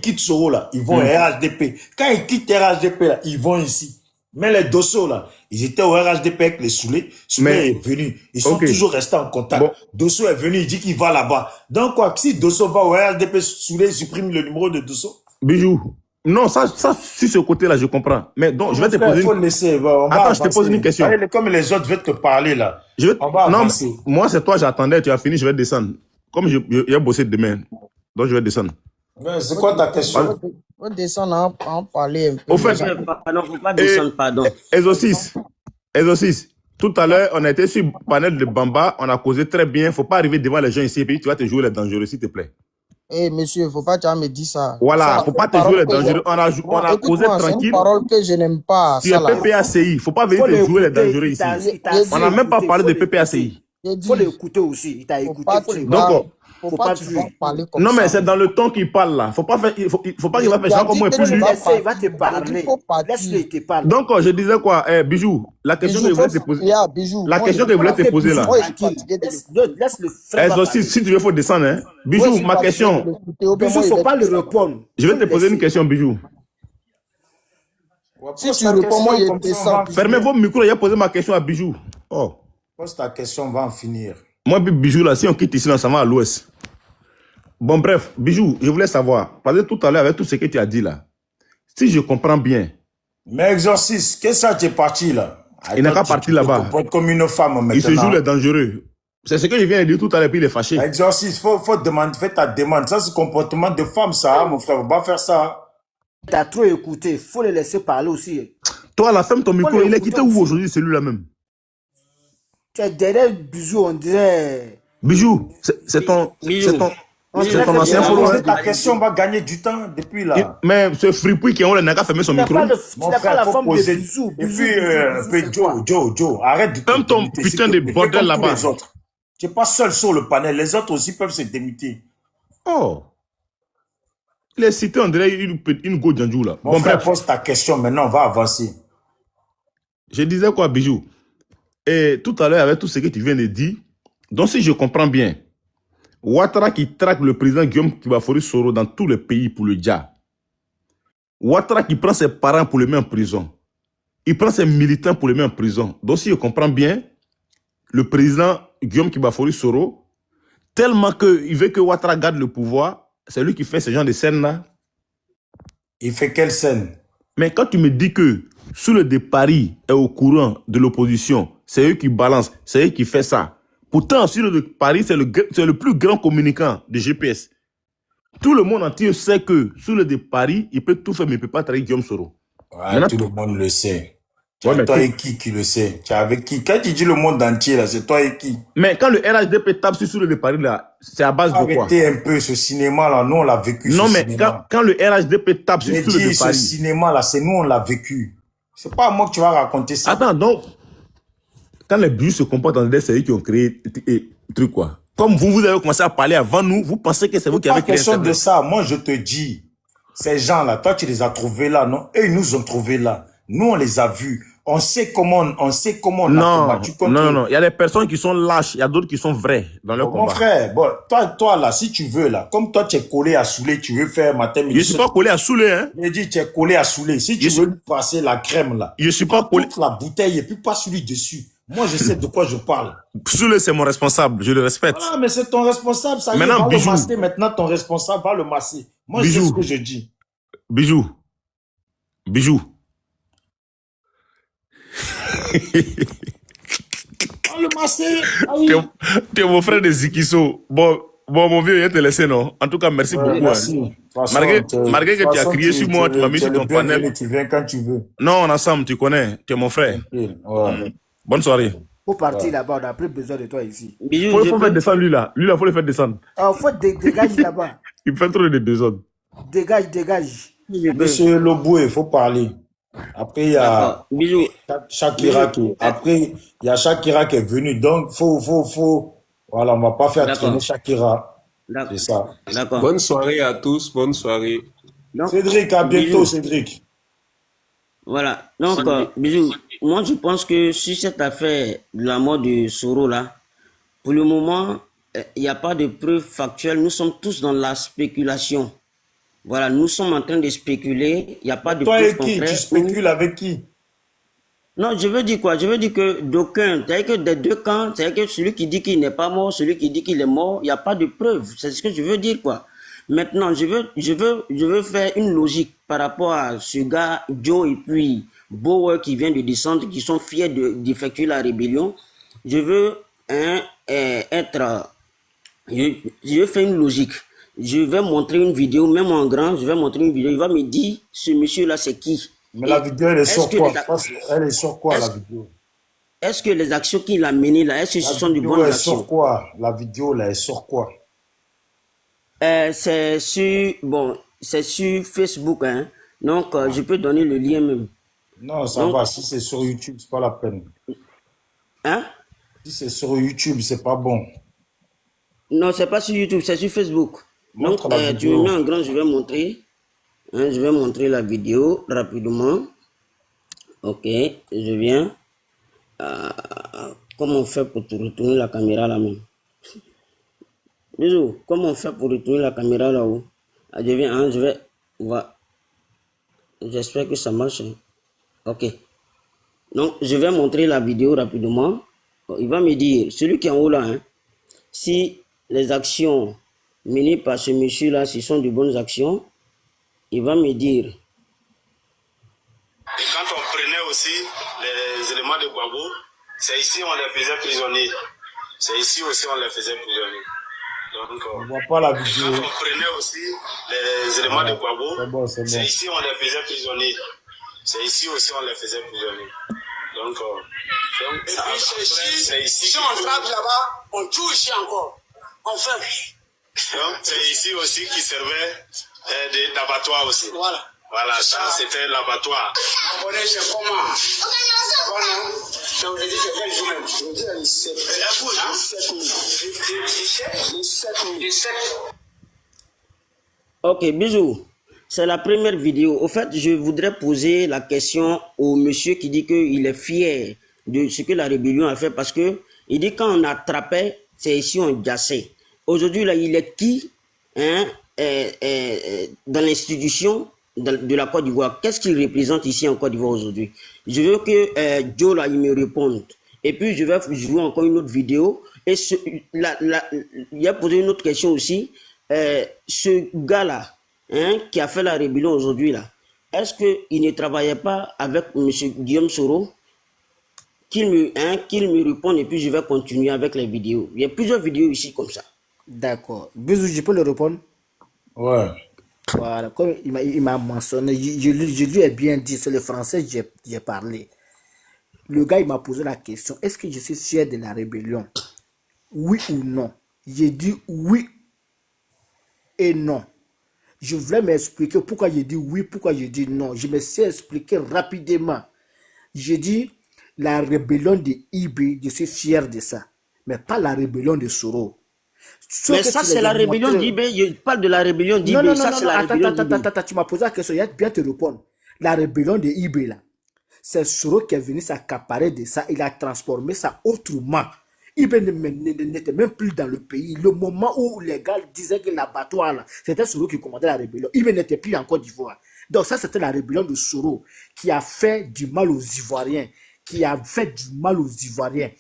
Speaker 1: quittent Soro là, ils vont au RHDP. Quand ils quittent RHDP là, ils vont ici. Mais les Dosso là, ils étaient au RHDP avec les Soulé. Soulé
Speaker 2: Mais-
Speaker 1: est venu. Ils sont
Speaker 2: Ok.
Speaker 1: toujours restés en contact.
Speaker 2: Bon.
Speaker 1: Dosso est venu, il dit qu'il va là-bas. Donc quoi, si Dosso va au RHDP, Soulé supprime le numéro de Dosso.
Speaker 2: Bijou. Non, ça, sur ce côté-là, je comprends. Mais donc, je vais te
Speaker 1: Frère,
Speaker 2: poser
Speaker 1: faut
Speaker 2: une...
Speaker 1: le laisser. On va
Speaker 2: Attends, je te
Speaker 1: avancer.
Speaker 2: pose une question.
Speaker 1: Allez, comme les autres veulent te parler là.
Speaker 2: Je vais...
Speaker 1: On va
Speaker 2: Non,
Speaker 1: avancer.
Speaker 2: moi, c'est toi, j'attendais, tu as fini, je vais descendre. Comme j'ai bossé demain, donc je vais descendre.
Speaker 1: Ouais, c'est quoi ta question?
Speaker 4: On descend en parler un peu.
Speaker 2: Au fait,
Speaker 3: Pardon, faut pas descendre, pardon.
Speaker 2: Exorciste, tout à l'heure, on a été sur le panel de Bamba, on a causé très bien. Faut pas arriver devant les gens ici et puis tu vas te jouer les dangereux, s'il te plaît.
Speaker 4: Eh, monsieur, faut pas que tu me dire ça.
Speaker 2: Voilà,
Speaker 4: Ça,
Speaker 2: faut
Speaker 4: c'est
Speaker 2: pas
Speaker 4: une
Speaker 2: te jouer
Speaker 4: parole
Speaker 2: les
Speaker 4: que
Speaker 2: dangereux.
Speaker 4: j'aime.
Speaker 2: On a causé
Speaker 4: Écoute-moi, c'est
Speaker 2: tranquille.
Speaker 4: une parole que je n'aime pas.
Speaker 2: Tu es
Speaker 4: Ça, là.
Speaker 2: PPACI, faut pas venir
Speaker 5: Faut
Speaker 2: te jouer les
Speaker 5: l'écouter,
Speaker 2: dangereux
Speaker 5: il
Speaker 2: ici.
Speaker 5: t'a- il t'a
Speaker 4: On
Speaker 5: assez
Speaker 2: On n'a même pas
Speaker 5: écouté,
Speaker 2: parlé
Speaker 5: faut
Speaker 2: de
Speaker 5: l'écouter.
Speaker 2: PPACI.
Speaker 4: J'ai dit,
Speaker 5: Faut l'écouter aussi, il t'a
Speaker 4: faut
Speaker 5: écouté,
Speaker 4: pas,
Speaker 5: faut
Speaker 4: tu
Speaker 5: l'écouter.
Speaker 4: vas,
Speaker 2: Donc,
Speaker 4: faut
Speaker 5: Faut
Speaker 4: pas,
Speaker 5: pas
Speaker 4: tu
Speaker 5: plus.
Speaker 4: vas parler comme
Speaker 2: non,
Speaker 4: ça.
Speaker 2: mais c'est dans le temps qu'il parle là. Faut pas faire, il faut pas qu'il va faire
Speaker 4: Il a
Speaker 2: genre comme
Speaker 4: dit
Speaker 2: moi et
Speaker 4: que
Speaker 2: puis
Speaker 4: tu
Speaker 2: lui.
Speaker 4: vas
Speaker 5: Laisse-le, il va te
Speaker 4: partir. Il a dit
Speaker 5: parler.
Speaker 4: faut partir.
Speaker 5: Laisse-le, il te parle.
Speaker 2: Donc, je disais quoi, Bijou, la question que je
Speaker 4: Bijou,
Speaker 2: voulais
Speaker 4: faut,
Speaker 2: te poser,
Speaker 4: il y a Bijou.
Speaker 2: la
Speaker 4: Moi,
Speaker 2: question
Speaker 4: je-
Speaker 2: que je voulais te
Speaker 5: Fais
Speaker 2: poser
Speaker 5: bisous,
Speaker 2: là.
Speaker 4: moi, je suis
Speaker 5: tranquille.
Speaker 4: fatigué de
Speaker 5: Laisse le frère va
Speaker 2: Exorciste,
Speaker 5: parler.
Speaker 2: si tu veux, faut descendre, hein.
Speaker 4: moi, je
Speaker 2: Bijou,
Speaker 4: suis
Speaker 2: ma
Speaker 4: fatigué de
Speaker 2: question,
Speaker 4: l'écouter. Au moins,
Speaker 5: Bisous,
Speaker 4: il
Speaker 5: faut
Speaker 4: est
Speaker 5: pas
Speaker 4: tout
Speaker 5: le
Speaker 4: ça.
Speaker 5: répondre.
Speaker 2: je
Speaker 5: Faut
Speaker 2: vais te
Speaker 5: le
Speaker 2: poser une
Speaker 5: laisser.
Speaker 2: question, Bijou.
Speaker 4: Si tu réponds, moi, il descend.
Speaker 2: Fermez vos micros, j'ai posé ma question à Bijou. Oh.
Speaker 1: Pose ta question, on va en finir.
Speaker 2: Moi, Bijou, là, si on quitte ici, là, ça va à l'ouest. Bon, bref, Bijou, je voulais savoir, parce que tout à l'heure, avec tout ce que tu as dit là, si je comprends bien,
Speaker 1: Mais exorciste, qu'est-ce que ça tu es parti là?
Speaker 2: Il n'est
Speaker 1: Attends,
Speaker 2: pas
Speaker 1: tu
Speaker 2: parti
Speaker 1: te
Speaker 2: là-bas.
Speaker 1: comportes comme une femme maintenant.
Speaker 2: il se joue les dangereux. C'est ce que je viens de dire tout à l'heure, puis il est fâché.
Speaker 1: Exorciste, faut demander, fais ta demande. Ça, c'est comportement de femme, ça, hein, mon frère. Faut pas faire ça.
Speaker 5: T'as trop écouté, faut le laisser parler aussi.
Speaker 2: Toi, la femme, ton micro,
Speaker 5: le
Speaker 2: il est
Speaker 5: écouter
Speaker 2: quitté où
Speaker 5: aussi.
Speaker 2: aujourd'hui, celui-là même?
Speaker 5: Tu es derrière Bisou, on dirait.
Speaker 2: Bijou, c'est ton,
Speaker 3: Bijou.
Speaker 2: c'est ton,
Speaker 5: On
Speaker 2: c'est
Speaker 5: dirait
Speaker 2: ton
Speaker 5: que
Speaker 2: ancien
Speaker 5: tu as
Speaker 2: follower.
Speaker 1: Poser ta question, on va gagner du temps depuis là.
Speaker 2: Mais ce fripouille qui on n'a qu'à fermer son
Speaker 5: Tu n'es
Speaker 2: micro.
Speaker 5: pas,
Speaker 1: Mon
Speaker 5: pas
Speaker 1: frère,
Speaker 5: la
Speaker 1: faut
Speaker 5: femme de
Speaker 1: poser.
Speaker 5: Bisou.
Speaker 1: Et
Speaker 5: Bisou,
Speaker 1: puis,
Speaker 5: c'est quoi?
Speaker 1: Joe, arrête de te
Speaker 2: Ferme ton
Speaker 1: démuter,
Speaker 2: putain
Speaker 1: s'il te
Speaker 2: de
Speaker 1: plaît. Fais
Speaker 2: bordel
Speaker 1: comme tous
Speaker 2: là-bas.
Speaker 1: les autres. Tu n'es pas seul sur le panel. Les autres aussi peuvent se démuter.
Speaker 2: Oh. Il est cité, on dirait une go Djandjou là.
Speaker 1: Mon
Speaker 2: Bon,
Speaker 1: frère,
Speaker 2: bref.
Speaker 1: pose ta question. Maintenant, on va avancer.
Speaker 2: Je disais quoi, Bijou? Et tout à l'heure, avec tout ce que tu viens de dire, donc si je comprends bien, Ouattara qui traque le président Guillaume Kibafori Soro dans tous les pays pour le dia. Ouattara qui prend ses parents pour les mettre en prison. Il prend ses militants pour les mettre en prison. Donc si je comprends bien, le président Guillaume Kibafori Soro, tellement qu'il veut que Ouattara garde le pouvoir, c'est lui qui fait ce genre de scène-là.
Speaker 1: Il fait quelle scène?
Speaker 2: Mais quand tu me dis que Soule de Paris est au courant de l'opposition, c'est eux qui balancent, c'est eux qui font ça. Pourtant, Soule de Paris, c'est le plus grand communicant de GPS. Tout le monde entier sait que Soule de Paris, il peut tout faire, mais il ne peut pas trahir Guillaume Soro.
Speaker 1: Ouais,
Speaker 2: Maintenant,
Speaker 1: tout le monde le sait.
Speaker 2: Ouais, mais
Speaker 1: Toi et qui le sait? Tu es avec qui? Quand tu dis le monde entier, là, c'est toi et qui?
Speaker 2: mais quand le RHDP tape sur Soule de Paris, là, c'est à base de quoi?
Speaker 1: Arrêtez un peu ce cinéma-là. Nous, on l'a vécu,
Speaker 2: Non,
Speaker 1: ce
Speaker 2: mais
Speaker 1: cinéma.
Speaker 2: quand le RHDP tape sur
Speaker 1: J'ai
Speaker 2: Soule
Speaker 1: dit,
Speaker 2: de
Speaker 1: ce
Speaker 2: Paris...
Speaker 1: cinéma-là, c'est nous, on l'a vécu. C'est pas à moi que tu vas raconter ça.
Speaker 2: Attends, donc, quand les bus se comportent en des c'est eux qui ont créé le truc, quoi. Comme vous avez commencé à parler avant nous, vous pensez que c'est vous qui
Speaker 1: Pas
Speaker 2: avez créé
Speaker 1: question de
Speaker 2: Internet.
Speaker 1: ça. Moi, je te dis, ces gens-là, toi, tu les as trouvés là, non? Eux, ils nous ont trouvés là. Nous, on les a vus. On sait comment on a
Speaker 2: Non,
Speaker 1: combattu contre
Speaker 2: non,
Speaker 1: eux.
Speaker 2: non. Il y a des personnes qui sont lâches, il y a d'autres qui sont vraies dans leur
Speaker 1: Bon, mon
Speaker 2: combat.
Speaker 1: frère, bon, toi, là, si tu veux, là, comme toi, tu es collé à Soulé, tu veux faire matin,
Speaker 2: Je
Speaker 1: midi,
Speaker 2: ne suis pas collé à Soulé, hein.
Speaker 1: j'ai dit, tu es collé à Soulé. Si tu
Speaker 2: Je
Speaker 1: veux lui passer la crème, là,
Speaker 2: Je ne suis pas
Speaker 1: prends
Speaker 2: collé.
Speaker 1: toute la bouteille et puis pas celui dessus. Moi, je sais de quoi je parle.
Speaker 2: Soulé, c'est mon responsable, je le respecte.
Speaker 1: Voilà, mais c'est ton responsable, ça y est,
Speaker 2: Maintenant,
Speaker 1: va
Speaker 2: Bijou.
Speaker 1: le masser maintenant, ton responsable va le masser. Moi, je sais
Speaker 2: Bijou.
Speaker 1: ce que je dis.
Speaker 2: Bijou. Bijou.
Speaker 1: Va le masser. Ah oui.
Speaker 2: Tu es mon frère de Zikiso. Bon, mon vieux, je vais te laisser, non? En tout cas, merci
Speaker 1: Ouais,
Speaker 2: beaucoup.
Speaker 1: merci.
Speaker 2: Hein.
Speaker 1: De toute façon,
Speaker 2: Malgré que tu as crié sur moi, tu m'as mis sur
Speaker 1: le
Speaker 2: ton panel.
Speaker 1: bienvenu, tu viens quand tu veux.
Speaker 2: Non, on est ensemble, tu connais. Tu es mon frère.
Speaker 1: Tranquille, ouais.
Speaker 2: Bonne soirée.
Speaker 5: Faut partir là-bas, on n'a plus besoin de toi ici.
Speaker 3: Bijou,
Speaker 2: Faut faire descendre lui là. Lui là, faut le faire descendre.
Speaker 5: Faut dégager là-bas.
Speaker 2: Il fait trop de désordre.
Speaker 5: Dégage, dégage.
Speaker 1: Monsieur Loboué, il faut parler. Après, il y a
Speaker 3: D'accord. Bijou.
Speaker 1: Shakira après, il y a Shakira qui est venue. Donc, faut. Voilà, on va pas faire
Speaker 3: D'accord.
Speaker 1: traîner Shakira.
Speaker 3: D'accord.
Speaker 1: C'est ça.
Speaker 3: D'accord.
Speaker 6: Bonne soirée à tous, bonne soirée.
Speaker 3: Donc,
Speaker 1: Cédric, à bientôt,
Speaker 3: Bijou.
Speaker 1: Cédric.
Speaker 3: Voilà. Donc, Bijou, moi je pense que sur cette affaire de la mort de Soro là, pour le moment, il n'y a pas de preuves factuelles. Nous sommes tous dans la spéculation. Voilà, nous sommes en train de spéculer. Il n'y a pas de
Speaker 1: Toi
Speaker 3: preuves
Speaker 1: et qui? Tu
Speaker 3: concrètes.
Speaker 1: spécules avec qui?
Speaker 3: Non, je veux dire quoi? Je veux dire que d'aucuns, c'est-à-dire que des deux camps, c'est-à-dire que celui qui dit qu'il n'est pas mort, celui qui dit qu'il est mort, il n'y a pas de preuves. C'est ce que je veux dire, quoi. Maintenant, je veux faire une logique par rapport à ce gars, Joe et puis Bower qui vient de descendre, qui sont fiers d'effectuer la rébellion. Je veux je vais faire une logique. Je vais montrer une vidéo, même en grand, je vais montrer une vidéo. Il va me dire, ce monsieur-là, c'est qui?
Speaker 1: Mais la vidéo, elle est sur
Speaker 3: que
Speaker 1: quoi?
Speaker 3: les-
Speaker 1: Elle est sur quoi, la
Speaker 3: Est-ce-
Speaker 1: vidéo?
Speaker 3: Est-ce que les actions qu'il a menées là, est-ce que ce
Speaker 1: La
Speaker 3: sont de
Speaker 1: vidéo
Speaker 3: bonnes
Speaker 1: est
Speaker 3: actions?
Speaker 1: sur quoi? La vidéo, là, est sur quoi?
Speaker 3: C'est sur Facebook, hein. Donc, je peux donner le lien même.
Speaker 1: Non, ça
Speaker 3: Donc-
Speaker 1: va. Si c'est sur YouTube, c'est pas la peine.
Speaker 3: Hein?
Speaker 1: Si c'est sur YouTube, c'est pas bon.
Speaker 3: Non, c'est pas sur YouTube, c'est sur Facebook.
Speaker 1: Montre
Speaker 3: Donc,
Speaker 1: la
Speaker 3: tu
Speaker 1: vidéo.
Speaker 3: me mets en grand, je vais montrer. Hein, je vais montrer la vidéo rapidement. Ok, je viens. Comment on fait pour te retourner la caméra là même? Bisous, comment on fait pour retourner la caméra là-haut? Je viens, hein, je vais. J'espère que ça marche. Hein. Ok. Donc, je vais montrer la vidéo rapidement. Il va me dire, celui qui est en haut là, hein, si les actions menées par ce monsieur-là, ce sont de bonnes actions, il va me dire.
Speaker 7: Et quand on prenait aussi les éléments de Gbagbo, c'est ici on les faisait prisonniers. C'est ici aussi on les faisait prisonniers. Donc,
Speaker 1: On voit pas la vidéo.
Speaker 7: quand on prenait aussi les éléments de Gbagbo,
Speaker 1: C'est bon, c'est bon.
Speaker 7: c'est ici on les faisait prisonniers. C'est ici aussi on les faisait prisonniers. Donc, et puis c'est ici.
Speaker 8: Si on trappe là-bas, on tue ici encore. On fait.
Speaker 7: Donc, c'est ici aussi qui servait d'abattoir aussi.
Speaker 8: Voilà.
Speaker 7: Voilà, ça c'était l'abattoir.
Speaker 8: On est chez comment? Donc, je dis que quel jour même? Je dis les 7 000. 17 000. 17 000.
Speaker 3: Ok, bisous. C'est la première vidéo. Au fait, je voudrais poser la question au monsieur qui dit qu'il est fier de ce que la rébellion a fait parce que il dit quand on attrapait, c'est ici on gassait. Aujourd'hui, là, il est qui hein, dans l'institution de la Côte d'Ivoire? Qu'est-ce qu'il représente ici en Côte d'Ivoire aujourd'hui? Je veux que Joe, là, il me réponde. Et puis, je vais jouer encore une autre vidéo. Et il a posé une autre question aussi. Ce gars-là, hein, qui a fait la rébellion aujourd'hui, là, est-ce qu'il ne travaillait pas avec M. Guillaume Soro? Qu'il me réponde et puis je vais continuer avec les vidéos. Il y a plusieurs vidéos ici comme ça.
Speaker 5: D'accord. Bisous, je peux le répondre?
Speaker 1: Ouais.
Speaker 5: Voilà, comme il m'a mentionné, je lui ai bien dit, c'est le français que j'ai parlé. Le gars, il m'a posé la question, est-ce que je suis fier de la rébellion? Oui ou non? J'ai dit oui et non. Je voulais m'expliquer pourquoi j'ai dit oui, pourquoi j'ai dit non. Je me suis expliqué rapidement. J'ai dit la rébellion de IB, je suis fier de ça. Mais pas la rébellion de Soro.
Speaker 3: Mais ça, c'est la rébellion d'IB. Je parle de la rébellion d'IB.
Speaker 5: Non,
Speaker 3: Ça, c'est la rébellion d'IB.
Speaker 5: attends, tu m'as posé la question, il y a bien te répondre. La rébellion de IB, là, c'est Soro qui est venu s'accaparer de ça. Il a transformé ça autrement. IB n'était même plus dans le pays. Le moment où les gars disaient que l'abattoir, là, c'était Soro qui commandait la rébellion. IB n'était plus en Côte d'Ivoire. Donc ça, c'était la rébellion de Soro qui a fait du mal aux Ivoiriens.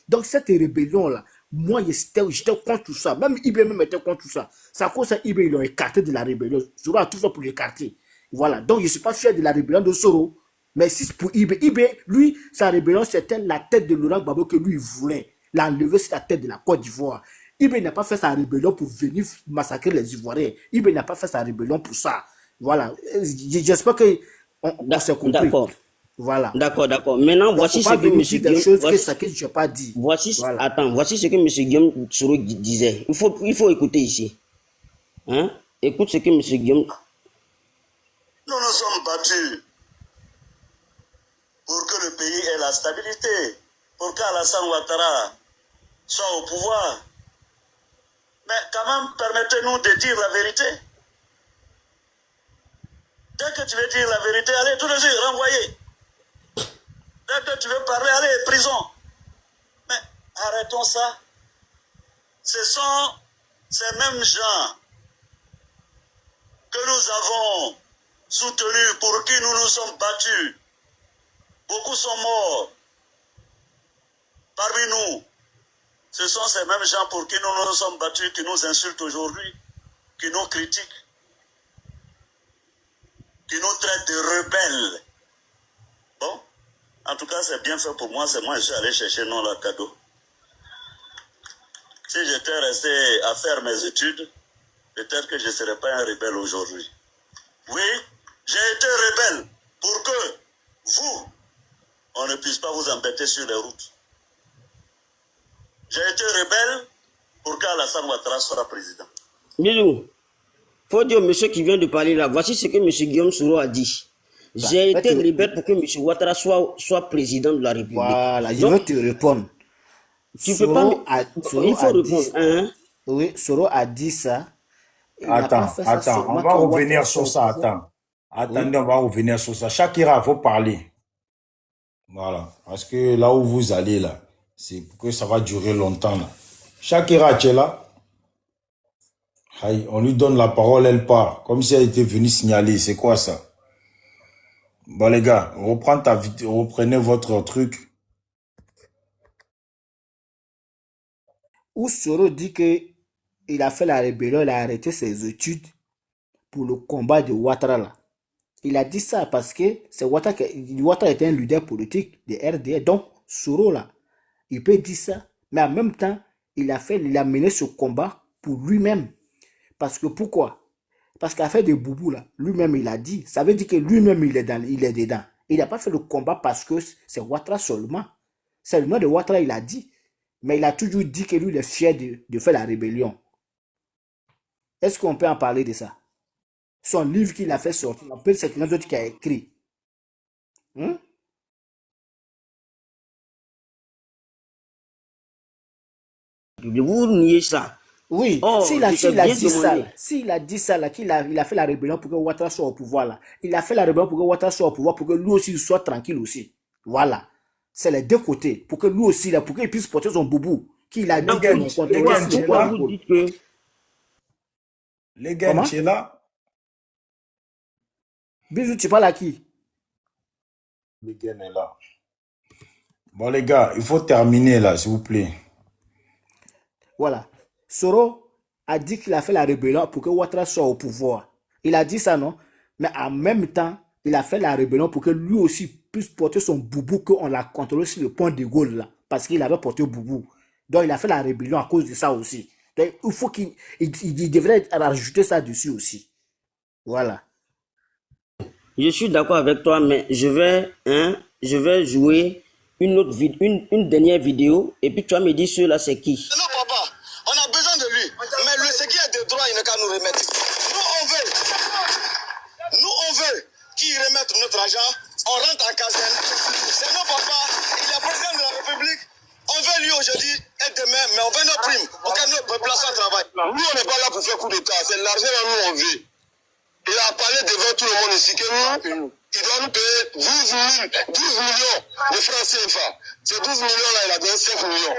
Speaker 5: Donc cette rébellion-là, moi, j'étais contre tout ça. Même IB même était contre tout ça. C'est à cause de ça IB, ils l'ont écarté de la rébellion. Soro a tout fait pour l'écarter. Voilà. Donc, je ne suis pas fier de la rébellion de Soro. Mais si c'est pour IB, lui, sa rébellion, c'était la tête de Laurent Gbagbo que lui voulait. L'enlever sur la tête de la Côte d'Ivoire. IB n'a pas fait sa rébellion pour venir massacrer les Ivoiriens. IB n'a pas fait sa rébellion pour ça. Voilà. J'espère que on s'est compris.
Speaker 3: D'accord.
Speaker 5: Voilà.
Speaker 3: D'accord. Maintenant,
Speaker 5: donc,
Speaker 3: voici ce que M. Guillaume...
Speaker 5: je n'ai pas dit.
Speaker 3: Voilà. Attends, voici ce que M. Guillaume Soro disait. Il faut écouter ici. Hein? Écoute ce que M. Guillaume...
Speaker 7: Nous nous sommes battus pour que le pays ait la stabilité, pour qu'Alassane Ouattara soit au pouvoir. Mais quand même, permettez-nous de dire la vérité. Dès que tu veux dire la vérité, allez, tout de suite, renvoyer. Dès que tu veux parler, allez, prison. Mais arrêtons ça. Ce sont ces mêmes gens que nous avons soutenus, pour qui nous nous sommes battus. Beaucoup sont morts parmi nous. Ce sont ces mêmes gens pour qui nous nous sommes battus, qui nous insultent aujourd'hui, qui nous critiquent, qui nous traitent de rebelles. Bon, en tout cas, c'est bien fait pour moi. C'est moi, je suis allé chercher non la cadeau. Si j'étais resté à faire mes études, peut-être que je ne serais pas un rebelle aujourd'hui. Oui, j'ai été rebelle pour que vous, on ne puisse pas vous embêter sur les routes. J'ai été rebelle pour qu'Alassane Ouattara soit président.
Speaker 3: Bisous. Faut dire au monsieur qui vient de parler là, voici ce que M. Guillaume Soro a dit. J'ai été rebelle pour que M. Ouattara soit président de la République.
Speaker 5: Voilà, je veux te répondre.
Speaker 3: Tu peux pas... Il faut répondre. Hein?
Speaker 5: Oui, Soro a dit ça.
Speaker 1: Attends, on va revenir sur ça, Attendez, on va revenir sur ça. Shakira, il faut parler. Voilà, parce que là où vous allez là, c'est que ça va durer longtemps là. Shakira, tu es là? Aïe, on lui donne la parole, elle part. Comme si elle était venue signaler. C'est quoi ça? Bon les gars, reprenez votre truc.
Speaker 5: Où Soro dit que il a fait la rébellion, il a arrêté ses études pour le combat de Ouattara là. Il a dit ça parce que c'est Ouattara était un leader politique de RDR. Donc Soro là, il peut dire ça. Mais en même temps, il a mené ce combat pour lui-même. Parce que pourquoi? Parce qu'il a fait des boubous là. Lui-même il a dit. Ça veut dire que lui-même il est dedans. Il n'a pas fait le combat parce que c'est Ouattara seulement. C'est le nom de Ouattara, il a dit. Mais il a toujours dit que lui il est fier de faire la rébellion. Est-ce qu'on peut en parler de ça? Son livre qu'il a fait sortir, on peut c'est quelqu'un d'autre qui a écrit.
Speaker 3: Vous niez ça.
Speaker 5: Oui,
Speaker 3: Oh, je t'ai
Speaker 5: s'il a
Speaker 3: bien
Speaker 5: dit ça,
Speaker 3: demandé.
Speaker 5: là, s'il a dit ça, là, il a fait la rébellion pour que Ouattara soit au pouvoir, là. Il a fait la rébellion pour que Ouattara soit au pouvoir, pour que lui aussi il soit tranquille aussi. Voilà. C'est les deux côtés. Pour que lui aussi, là, pour qu'il puisse porter son boubou, qu'il a dit
Speaker 3: Donc,
Speaker 5: qu'ils ont compté,
Speaker 1: Les
Speaker 5: que
Speaker 1: gars,
Speaker 5: s'il
Speaker 1: tu es
Speaker 5: n'est pas
Speaker 3: pourquoi
Speaker 5: en
Speaker 1: là?
Speaker 3: vous
Speaker 5: pôle.
Speaker 3: dites que...
Speaker 1: Les gars,
Speaker 5: Comment?
Speaker 1: tu es là?
Speaker 5: Bisous, tu parles à qui?
Speaker 1: Les gars est là. Bon, les gars, il faut terminer là, s'il vous plaît.
Speaker 5: Voilà. Soro a dit qu'il a fait la rébellion pour que Ouattara soit au pouvoir. Il a dit ça, non? Mais en même temps, il a fait la rébellion pour que lui aussi puisse porter son boubou qu'on l'a contrôlé sur le pont de Gaulle, là. Parce qu'il avait porté boubou. Donc, il a fait la rébellion à cause de ça aussi. Donc, il faut il devrait rajouter ça dessus aussi. Voilà.
Speaker 3: Je suis d'accord avec toi, mais je vais jouer une dernière vidéo et puis tu vas me dire ceux-là c'est qui.
Speaker 7: Non, papa, on a besoin de lui. Mais ce qui est de droit, il n'a qu'à nous remettre. Nous, on veut qu'il remette notre argent. On rentre en caserne. C'est nos papa, il est président de la République. On veut lui aujourd'hui et demain, mais on veut nos primes. On veut nos populations travail. Nous, on n'est pas là pour faire coup d'État. C'est l'argent que nous, on veut. Il a parlé devant tout le monde ici que nous, il doit nous payer 12 millions de francs CFA. Ces 12 millions-là, il a donné 5 millions.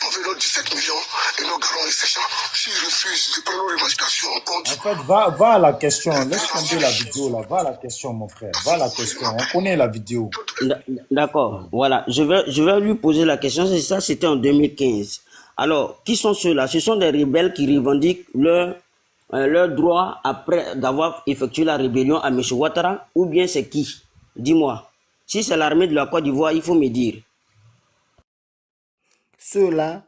Speaker 7: On veut nos 17 millions et nos garons et sachants. S'ils refusent de prendre nos revendications,
Speaker 1: En fait, va à la question. Laisse tomber la vidéo là. Va à la question, mon frère. Va à la question. On connaît la vidéo.
Speaker 3: D'accord, voilà. Je vais lui poser la question. C'est ça, c'était en 2015. Alors, qui sont ceux-là? Ce sont des rebelles qui revendiquent leur droit après d'avoir effectué la rébellion à M. Ouattara, ou bien c'est qui? Dis-moi. Si c'est l'armée de la Côte d'Ivoire, il faut me dire.
Speaker 5: Ceux-là,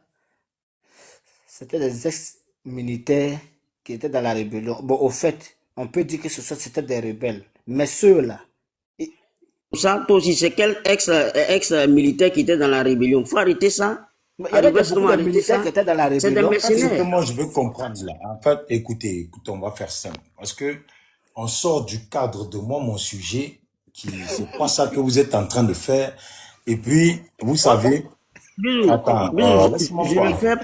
Speaker 5: c'était des ex-militaires qui étaient dans la rébellion. Bon, au fait, on peut dire que c'était des rebelles. Mais ceux-là,
Speaker 3: Ça, toi aussi, c'est quel ex-militaire qui était dans la rébellion? Faut arrêter ça.
Speaker 5: il y avait beaucoup de
Speaker 3: Arrêter
Speaker 5: militaires
Speaker 3: ça.
Speaker 5: qui étaient dans la
Speaker 3: C'est des
Speaker 5: rébellion.
Speaker 1: C'est ce que
Speaker 3: mercenaires.
Speaker 1: moi je veux comprendre là. En fait, écoutez, on va faire simple. Parce que on sort du cadre de moi, mon sujet, c'est pas ça que vous êtes en train de faire. Et puis, vous savez, attends, laisse-moi
Speaker 3: Je le
Speaker 1: parler.
Speaker 3: fais.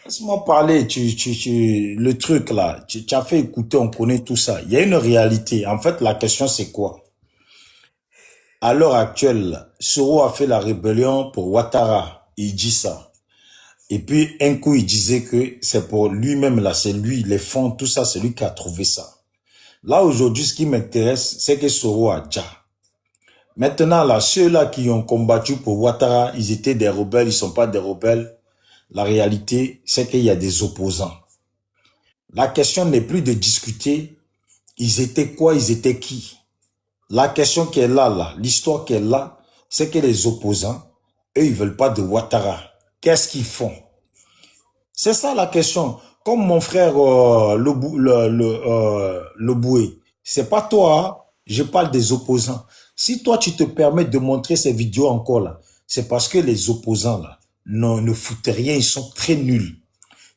Speaker 1: Laisse-moi parler, le truc là, tu as fait écouter, on connaît tout ça. Il y a une réalité. En fait, la question c'est quoi? À l'heure actuelle, Soro a fait la rébellion pour Ouattara. Il dit ça. Et puis, un coup, il disait que c'est pour lui-même, là, c'est lui, les fonds, tout ça, c'est lui qui a trouvé ça. Là, aujourd'hui, ce qui m'intéresse, c'est que Soro a déjà. Maintenant, là, ceux-là qui ont combattu pour Ouattara, ils étaient des rebelles, ils sont pas des rebelles. La réalité, c'est qu'il y a des opposants. La question n'est plus de discuter, ils étaient quoi, ils étaient qui. La question qui est là, l'histoire qui est là, c'est que les opposants, eux, ils veulent pas de Ouattara. Qu'est-ce qu'ils font? C'est ça la question. Comme mon frère Leboué, c'est pas toi, hein? Je parle des opposants. Si toi, tu te permets de montrer ces vidéos encore là, c'est parce que les opposants là ne foutent rien, ils sont très nuls.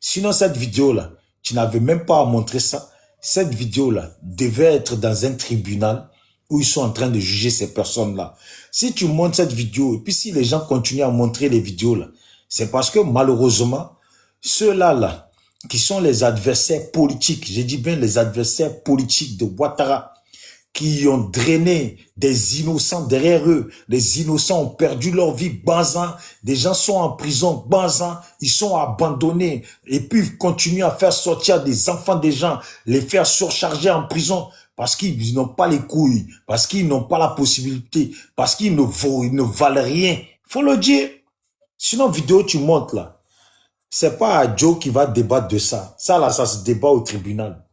Speaker 1: Sinon, cette vidéo-là, tu n'avais même pas à montrer ça. Cette vidéo-là devait être dans un tribunal où ils sont en train de juger ces personnes-là. Si tu montres cette vidéo, et puis si les gens continuent à montrer les vidéos-là, c'est parce que malheureusement, ceux-là, là, qui sont les adversaires politiques, j'ai dit bien les adversaires politiques de Ouattara, qui ont drainé des innocents derrière eux. Les innocents ont perdu leur vie, Banzan. Des gens sont en prison, Banzan. Ils sont abandonnés et puis continuent à faire sortir des enfants des gens, les faire surcharger en prison parce qu'ils n'ont pas les couilles, parce qu'ils n'ont pas la possibilité, parce qu'ils ne valent rien. Faut le dire. Sinon, vidéo tu montes là. C'est pas à Joe qui va débattre de ça. Ça là, ça se débat au tribunal.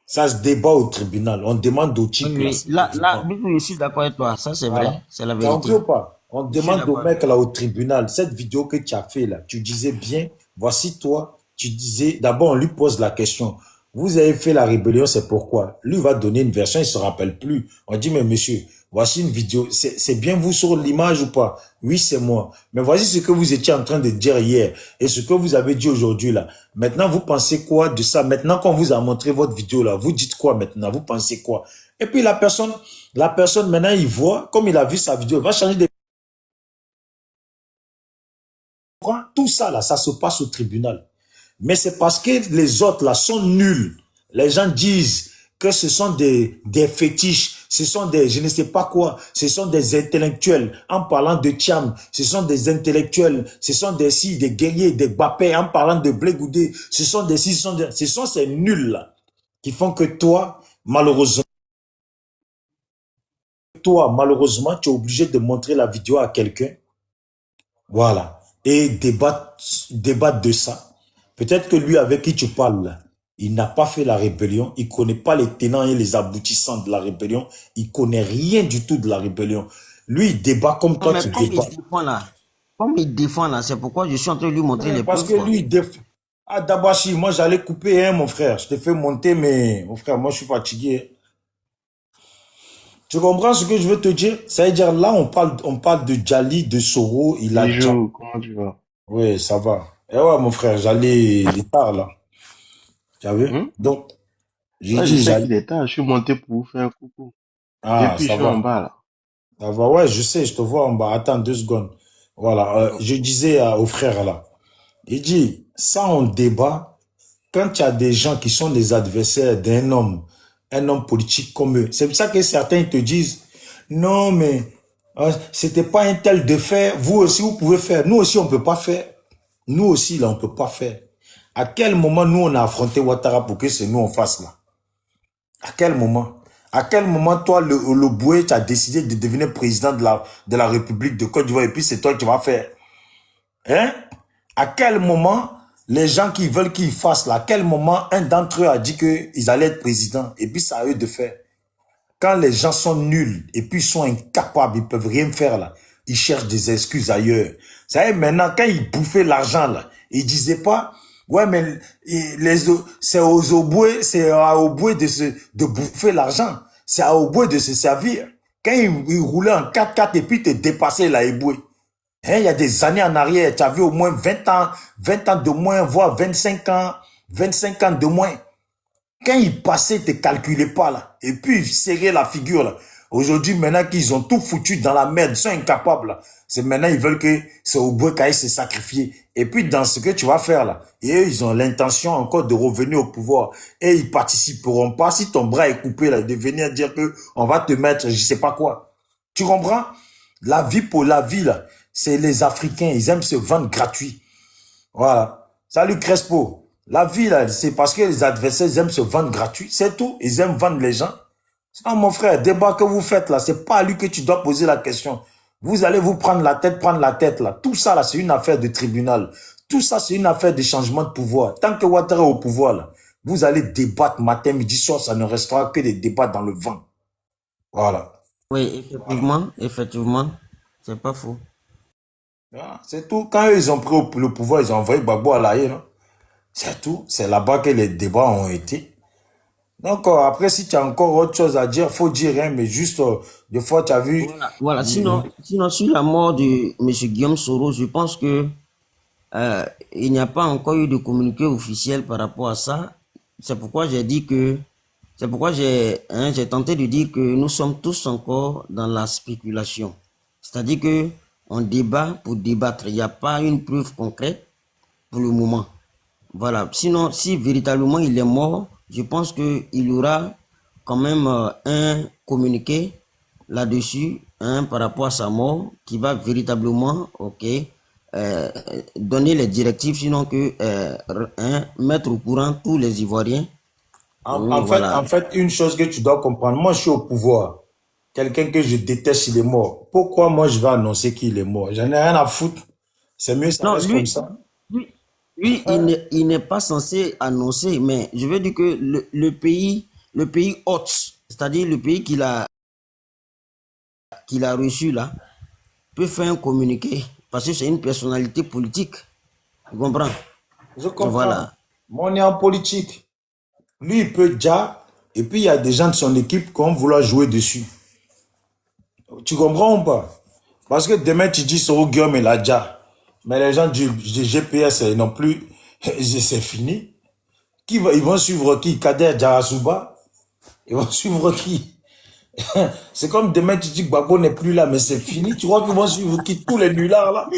Speaker 1: Ça se débat au tribunal. On demande au type
Speaker 3: Oui, là, je suis d'accord avec toi. Ça, c'est
Speaker 1: voilà.
Speaker 3: vrai. C'est la
Speaker 1: Tu as
Speaker 3: vérité.
Speaker 1: compris ou pas? On
Speaker 3: Je suis
Speaker 1: demande au
Speaker 3: d'accord.
Speaker 1: mec là au tribunal, cette vidéo que tu as fait là, tu disais bien, voici toi, tu disais, d'abord on lui pose la question, vous avez fait la rébellion, c'est pourquoi? Lui va donner une version, il se rappelle plus. On dit, mais monsieur, voici une vidéo, c'est bien vous sur l'image ou pas? Oui, c'est moi. Mais voici ce que vous étiez en train de dire hier et ce que vous avez dit aujourd'hui là. Maintenant, vous pensez quoi de ça? Maintenant, quand on vous a montré votre vidéo là, vous dites quoi maintenant? Vous pensez quoi? Et puis la personne maintenant, il voit, comme il a vu sa vidéo, il va changer de Tout ça, là, ça se passe au tribunal. Mais c'est parce que les autres, là, sont nuls. Les gens disent que ce sont des fétiches, ce sont des, je ne sais pas quoi, ce sont des intellectuels. En parlant de Tcham, ce sont des intellectuels, ce sont des si, des guerriers, des Bapé, en parlant de Blé Goudé, ce sont des si, ce sont ces nuls-là qui font que toi, malheureusement, tu es obligé de montrer la vidéo à quelqu'un. Voilà. Et débattre de ça. Peut-être que lui avec qui tu parles, là, il n'a pas fait la rébellion, il ne connaît pas les tenants et les aboutissants de la rébellion, il ne connaît rien du tout de la rébellion. Lui, il débat comme
Speaker 3: Non,
Speaker 1: toi,
Speaker 3: mais
Speaker 1: tu
Speaker 3: comme
Speaker 1: débats.
Speaker 3: il défend là, c'est pourquoi je suis en train de lui montrer
Speaker 1: Ouais,
Speaker 3: les
Speaker 1: parce
Speaker 3: preuves,
Speaker 1: que
Speaker 3: quoi.
Speaker 1: lui, il défend. Ah, Dabashi, moi, j'allais couper, hein, mon frère. Je t'ai fait monter, mais mon frère, moi, je suis fatigué. Tu comprends ce que je veux te dire? Ça veut dire, là, on parle de Djali, de Soro, il a déjà...
Speaker 9: Bijou, comment tu vas?
Speaker 1: Oui, ça va. Eh ouais, mon frère, j'allais tard, là. Tu as vu?
Speaker 9: Hein?
Speaker 1: Donc, j'ai
Speaker 9: Ouais, je
Speaker 1: dit,
Speaker 9: sais
Speaker 1: j'allais...
Speaker 9: qu'il est tard, je suis monté pour vous faire un coucou.
Speaker 1: Ah,
Speaker 9: Depuis, je
Speaker 1: ça
Speaker 9: suis en
Speaker 1: va.
Speaker 9: bas là.
Speaker 1: Ça va, ouais, je sais, je te vois en bas. Attends 2 secondes. Voilà, je disais au frère, là. Il dit, ça, on débat quand il y a des gens qui sont des adversaires d'un homme, un homme politique comme eux. C'est pour ça que certains te disent, non, mais c'était pas un tel de faire. Vous aussi, vous pouvez faire. Nous aussi, on peut pas faire. Nous aussi, là, on peut pas faire. À quel moment, nous, on a affronté Ouattara pour que c'est nous, on fasse là? À quel moment? À quel moment, toi, le Boué, tu as décidé de devenir président de la République de Côte d'Ivoire et puis c'est toi qui vas faire? Hein? À quel moment les gens qui veulent qu'ils fassent là, à quel moment un d'entre eux a dit qu'ils allaient être président et puis c'est à eux de faire? Quand les gens sont nuls et puis ils sont incapables, ils peuvent rien faire là, ils cherchent des excuses ailleurs. Vous savez, maintenant, quand ils bouffaient l'argent là, ils disaient pas, ouais, mais c'est aux Oboués, c'est à Oboué de bouffer l'argent. C'est à Oboué de se servir. Quand ils roulaient en 4x4 et puis te dépassaient là, Eboué. Hein, il y a des années en arrière, tu as vu au moins 20 ans de moins, voire 25 ans de moins. Quand ils passaient, ils ne te calculaient pas là. Et puis, ils serraient la figure là. Aujourd'hui, maintenant qu'ils ont tout foutu dans la merde, ils sont incapables là. C'est maintenant, ils veulent que c'est au bout qu'ils se sacrifier. Et puis, dans ce que tu vas faire là, et eux, ils ont l'intention encore de revenir au pouvoir. Et ils participeront pas, si ton bras est coupé là, de venir dire que on va te mettre, je sais pas quoi. Tu comprends? La vie pour la vie là, c'est les Africains, ils aiment se vendre gratuit. Voilà. Salut Crespo. La vie, là, c'est parce que les adversaires, ils aiment se vendre gratuit. C'est tout. Ils aiment vendre les gens. Non, mon frère, débat que vous faites là, c'est pas à lui que tu dois poser la question. Vous allez vous prendre la tête là. Tout ça là, c'est une affaire de tribunal. Tout ça, c'est une affaire de changement de pouvoir. Tant que Ouattara est au pouvoir là, vous allez débattre matin, midi, soir, ça ne restera que des débats dans le vent. Voilà.
Speaker 3: Oui, effectivement, c'est pas faux.
Speaker 1: Ah, c'est tout. Quand eux, ils ont pris le pouvoir, ils ont envoyé Gbagbo à la haie, non? C'est tout. C'est là-bas que les débats ont été. Donc, après, si tu as encore autre chose à dire, faut dire, hein, mais juste, des fois, tu as vu...
Speaker 3: Voilà. Sinon, sur la mort de M. Guillaume Soro, je pense que il n'y a pas encore eu de communiqué officiel par rapport à ça. C'est pourquoi j'ai dit que, c'est pourquoi j'ai tenté de dire que nous sommes tous encore dans la spéculation. C'est-à-dire que on débat pour débattre. Il n'y a pas une preuve concrète pour le moment. Voilà. Sinon, si véritablement il est mort, je pense qu'il y aura quand même un communiqué là-dessus, par rapport à sa mort, qui va véritablement, donner les directives, sinon que mettre au courant tous les Ivoiriens.
Speaker 1: En fait, une chose que tu dois comprendre, moi je suis au pouvoir. Quelqu'un que je déteste, il est mort. Pourquoi moi je vais annoncer qu'il est mort? J'en ai rien à foutre. C'est mieux, ça reste comme ça.
Speaker 3: Lui, il n'est pas censé annoncer, mais je veux dire que le pays hôte, c'est-à-dire le pays qu'il a reçu là, peut faire un communiqué, parce que c'est une personnalité politique. Tu comprends?
Speaker 1: Je comprends.
Speaker 3: Voilà.
Speaker 1: Moi, on est en politique. Lui, il peut déjà, et puis il y a des gens de son équipe qui vont vouloir jouer dessus. Tu comprends ou pas? Parce que demain, tu dis Soro Guillaume et Ladja. Mais les gens du GPS non plus, c'est fini. Ils vont suivre qui? Kader Djarasouba? Ils vont suivre qui? C'est comme demain, tu dis que Gbagbo n'est plus là, mais c'est fini. Tu crois qu'ils vont suivre qui? Tous les nullards là?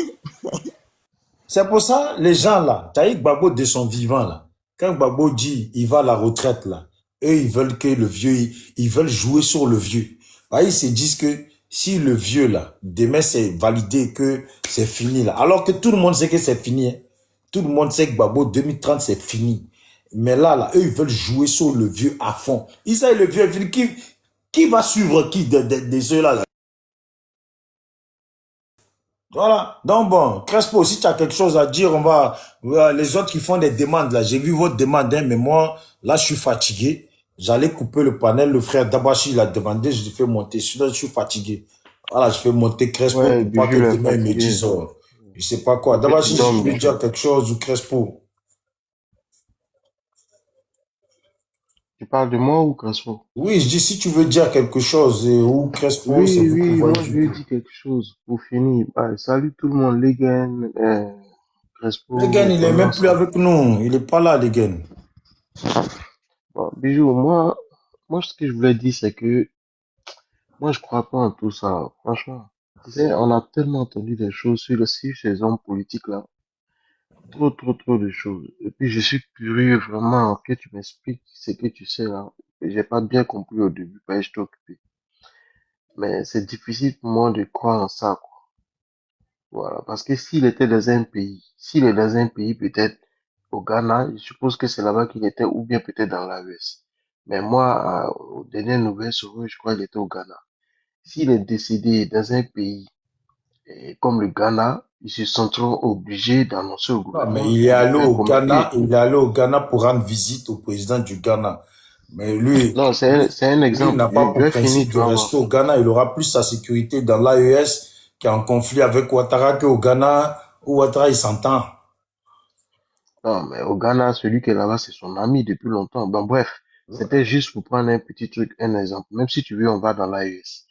Speaker 1: C'est pour ça, les gens là, Taïk Gbagbo de son vivant là, quand Gbagbo dit il va à la retraite là, eux ils veulent que le vieux, ils veulent jouer sur le vieux. Bah, ils se disent que si le vieux là, demain c'est validé que c'est fini là, alors que tout le monde sait que c'est fini. Hein. Tout le monde sait que Gbagbo 2030 c'est fini. Mais là, eux ils veulent jouer sur le vieux à fond. Ils savent le vieux, qui va suivre qui de ceux-là là? Voilà. Donc bon, Crespo, si tu as quelque chose à dire, on va... Les autres qui font des demandes, là, j'ai vu votre demande, hein, mais moi, là, je suis fatigué. J'allais couper le panel, le frère Dabachi, il a demandé, je l'ai fait monter. Sinon, je suis fatigué. Voilà, je fais monter Crespo
Speaker 9: Ouais,
Speaker 1: pour pas que
Speaker 9: Bijou est
Speaker 1: demain, il me
Speaker 9: fatigué.
Speaker 1: dise, je sais pas quoi.
Speaker 9: Faut que tu
Speaker 1: Dabachi, si tu
Speaker 9: dormes,
Speaker 1: veux dire
Speaker 9: Bijou.
Speaker 1: quelque chose, ou Crespo.
Speaker 9: Tu parles de moi ou Crespo?
Speaker 1: Oui, je dis, si tu veux dire quelque chose, ou Crespo, c'est
Speaker 9: Oui,
Speaker 1: vous qui
Speaker 9: oui,
Speaker 1: voyez
Speaker 9: moi
Speaker 1: du
Speaker 9: je lui ai
Speaker 1: coup.
Speaker 9: dit quelque chose pour finir. Bah, salut tout le monde, les gars,
Speaker 1: Les gars,
Speaker 9: Crespo,
Speaker 1: il est
Speaker 9: Grand
Speaker 1: même plus
Speaker 9: Massa.
Speaker 1: avec nous. Il est pas là, les gars.
Speaker 9: Bon, Bijou, moi ce que je voulais dire, c'est que moi je crois pas en tout ça, franchement. Tu sais, on a tellement entendu des choses sur ces hommes politiques là. Trop, trop, trop de choses. Et puis je suis curieux vraiment que tu m'expliques ce que tu sais là. J'ai pas bien compris au début, parce que j'étais occupé. Mais c'est difficile pour moi de croire en ça, quoi. Voilà. Parce que s'il est dans un pays, peut-être au Ghana, je suppose que c'est là-bas qu'il était, ou bien peut-être dans l'AES. Mais moi, aux dernières nouvelles sur eux, je crois qu'il était au Ghana. S'il est décédé dans un pays comme le Ghana, ils se sentiront obligés d'annoncer au
Speaker 1: Non, mais
Speaker 9: gouvernement et de faire un communiqué.
Speaker 1: Il est allé au Ghana pour rendre visite au président du Ghana. Mais
Speaker 9: Non, c'est un
Speaker 1: lui il
Speaker 9: exemple.
Speaker 1: n'a pas
Speaker 9: Je
Speaker 1: pour
Speaker 9: vais finir,
Speaker 1: principe
Speaker 9: tu
Speaker 1: de
Speaker 9: vas voir.
Speaker 1: rester au Ghana. Il aura plus sa sécurité dans l'AES qui est en conflit avec Ouattara qu'au Ghana où Ouattara il s'entend.
Speaker 9: Non, mais au Ghana, celui qui est là-bas, c'est son ami depuis longtemps. Ben, bref, c'était juste pour prendre un petit truc, un exemple. Même si tu veux, on va dans l'AES.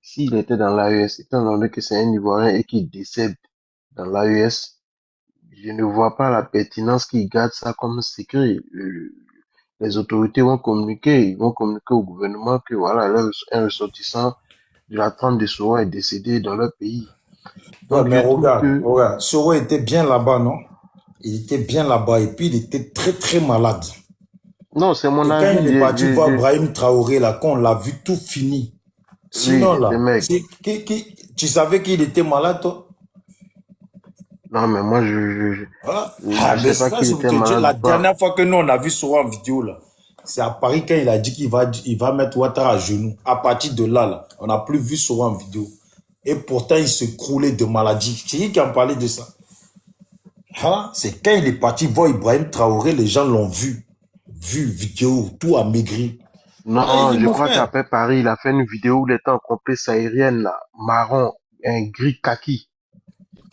Speaker 9: S'il était dans l'AES, étant donné que c'est un Ivoirien et qu'il décède dans l'AES, je ne vois pas la pertinence qu'il garde ça comme secret. Les autorités vont communiquer, ils vont communiquer au gouvernement que voilà, un ressortissant de la trempe de Soro est décédé dans leur pays.
Speaker 1: Ouais,
Speaker 9: Donc,
Speaker 1: mais
Speaker 9: je trouve
Speaker 1: regarde,
Speaker 9: que,
Speaker 1: regarde. Soro était bien là-bas, non? Il était bien là-bas et puis il était très très malade.
Speaker 9: non, c'est mon
Speaker 1: Et quand il
Speaker 9: avis.
Speaker 1: est parti voir Brahim Traoré, là, quand on l'a vu tout fini.
Speaker 9: Oui,
Speaker 1: Sinon,
Speaker 9: il était
Speaker 1: là,
Speaker 9: maigre.
Speaker 1: tu savais qu'il était malade, toi?
Speaker 9: Non, mais moi,
Speaker 1: Voilà.
Speaker 9: je
Speaker 1: Ah, mais
Speaker 9: sais
Speaker 1: c'est
Speaker 9: pas
Speaker 1: ça,
Speaker 9: qu'il
Speaker 1: c'est pour
Speaker 9: était
Speaker 1: te dire,
Speaker 9: malade
Speaker 1: la
Speaker 9: ou pas.
Speaker 1: dernière fois que nous, on a vu Soro en vidéo, là, c'est à Paris quand il a dit il va mettre Ouattara à genoux. À partir de là, là on n'a plus vu Soro en vidéo. Et pourtant, il se croulait de maladie. C'est qui en parlait de ça? Ah, c'est quand il est parti voir Ibrahim Traoré, les gens l'ont vu. Vu, vidéo, tout amaigri. Ah, il
Speaker 9: Non,
Speaker 1: dit,
Speaker 9: je
Speaker 1: mon
Speaker 9: crois
Speaker 1: frère.
Speaker 9: qu'après Paris, il a fait une vidéo où il était en complexe aérienne, là, marron, un gris kaki.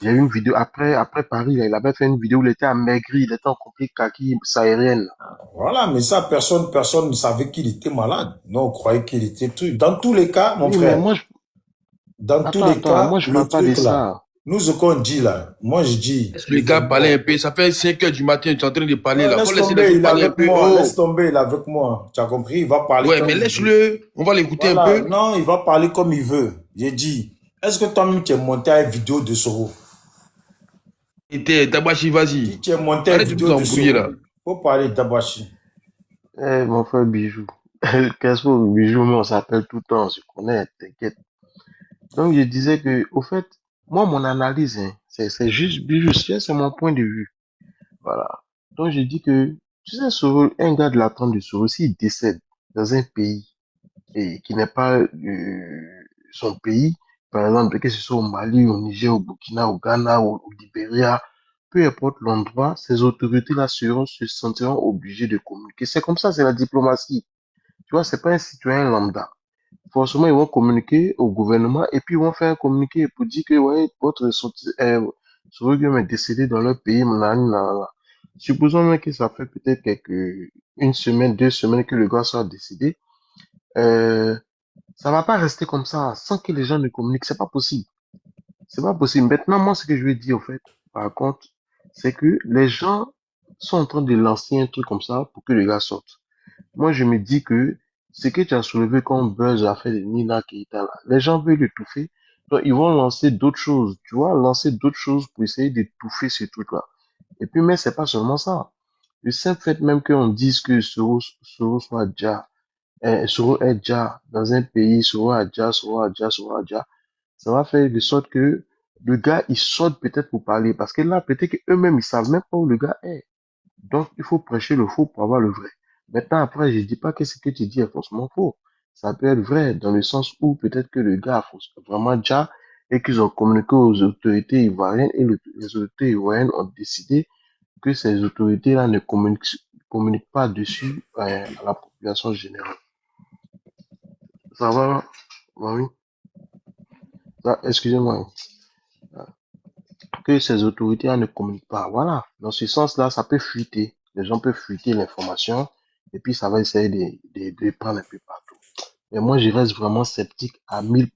Speaker 9: Il y a eu une vidéo, après Paris, là, il avait fait une vidéo où il était amaigri, il était en complexe kaki saharienne.
Speaker 1: Voilà, mais ça, personne ne savait qu'il était malade. Non, on croyait qu'il était truc. Dans tous les cas, mon
Speaker 9: Oui, mais
Speaker 1: frère,
Speaker 9: moi,
Speaker 1: dans tous les
Speaker 9: attends,
Speaker 1: cas,
Speaker 9: moi, je
Speaker 1: le
Speaker 9: parle pas de
Speaker 1: truc là,
Speaker 9: ça.
Speaker 1: nous, ce qu'on dit là, moi, je dis,
Speaker 10: Laisse le gars parler un peu. Ça fait 5 heures du matin, tu es en train de parler là. Faut
Speaker 1: laisse
Speaker 10: laisser les
Speaker 1: tomber,
Speaker 10: autres
Speaker 1: il est
Speaker 10: parler un
Speaker 1: avec
Speaker 10: peu.
Speaker 1: moi, laisse
Speaker 10: Oh,
Speaker 1: tomber, il est avec moi. Tu as compris? Il va parler
Speaker 10: ouais,
Speaker 1: comme
Speaker 10: mais
Speaker 1: il veut.
Speaker 10: laisse-le. On va l'écouter un
Speaker 1: Voilà,
Speaker 10: peu.
Speaker 1: non, il va parler comme il veut. J'ai dit, est-ce que toi-même tu es monté à une vidéo de Soro?
Speaker 10: Et Tabachi,
Speaker 1: Si
Speaker 10: vas-y.
Speaker 1: tu es monté à une
Speaker 10: Arrête de
Speaker 1: vidéo
Speaker 10: nous
Speaker 1: de
Speaker 10: embrouiller
Speaker 1: Soro,
Speaker 10: là.
Speaker 1: faut parler d'Abachi.
Speaker 9: Eh, mon frère Bijou. Qu'est-ce que Bijou, mais on s'appelle tout le temps, on se connaît, t'inquiète. Donc, je disais que, au fait, moi, mon analyse, hein, c'est juste Bijou, c'est mon point de vue. Voilà. Donc, je dis que, tu sais, un gars de la trempe de Soro, s'il décède dans un pays et qui n'est pas son pays, par exemple, que ce soit au Mali, au Niger, au Burkina, au Ghana, au Libéria, peu importe l'endroit, ces autorités-là se sentiront obligées de communiquer. C'est comme ça, c'est la diplomatie. Tu vois, c'est pas un citoyen lambda. Forcément, ils vont communiquer au gouvernement et puis ils vont faire un communiqué pour dire que, ouais, Soroguem est décédé dans leur pays, nanana. Supposons même que ça fait peut-être une semaine, 2 semaines que le gars soit décédé. Euh, Ça va pas rester comme ça sans que les gens ne communiquent. C'est pas possible. C'est pas possible. Maintenant, moi, ce que je veux dire, en fait, par contre, c'est que les gens sont en train de lancer un truc comme ça pour que le gars sorte. Moi, je me dis que ce que tu as soulevé comme buzz à fait de Nina Keita, là, les gens veulent l'étouffer Donc, ils vont lancer d'autres choses, tu vois, lancer d'autres choses pour essayer d'étouffer ce truc-là. Et puis, mais c'est pas seulement ça. Le simple fait même qu'on dise que Soro soit déjà, Soro est déjà dans un pays, Soro a déjà, ça va faire de sorte que le gars, il saute peut-être pour parler. Parce que là, peut-être qu'eux-mêmes, ils savent même pas où le gars est. Donc, il faut prêcher le faux pour avoir le vrai. Maintenant, après, je dis pas que ce que tu dis est forcément faux. Ça peut être vrai dans le sens où peut-être que le gars a vraiment déjà et qu'ils ont communiqué aux autorités ivoiriennes et les autorités ivoiriennes ont décidé que ces autorités-là ne communiquent pas dessus à la population générale. Ça va, oui. Excusez-moi. Que ces autorités-là ne communiquent pas. Voilà. Dans ce sens-là, ça peut fuiter. Les gens peuvent fuiter l'information et puis ça va essayer de prendre un peu partout. Mais moi, je reste vraiment sceptique à 1000%.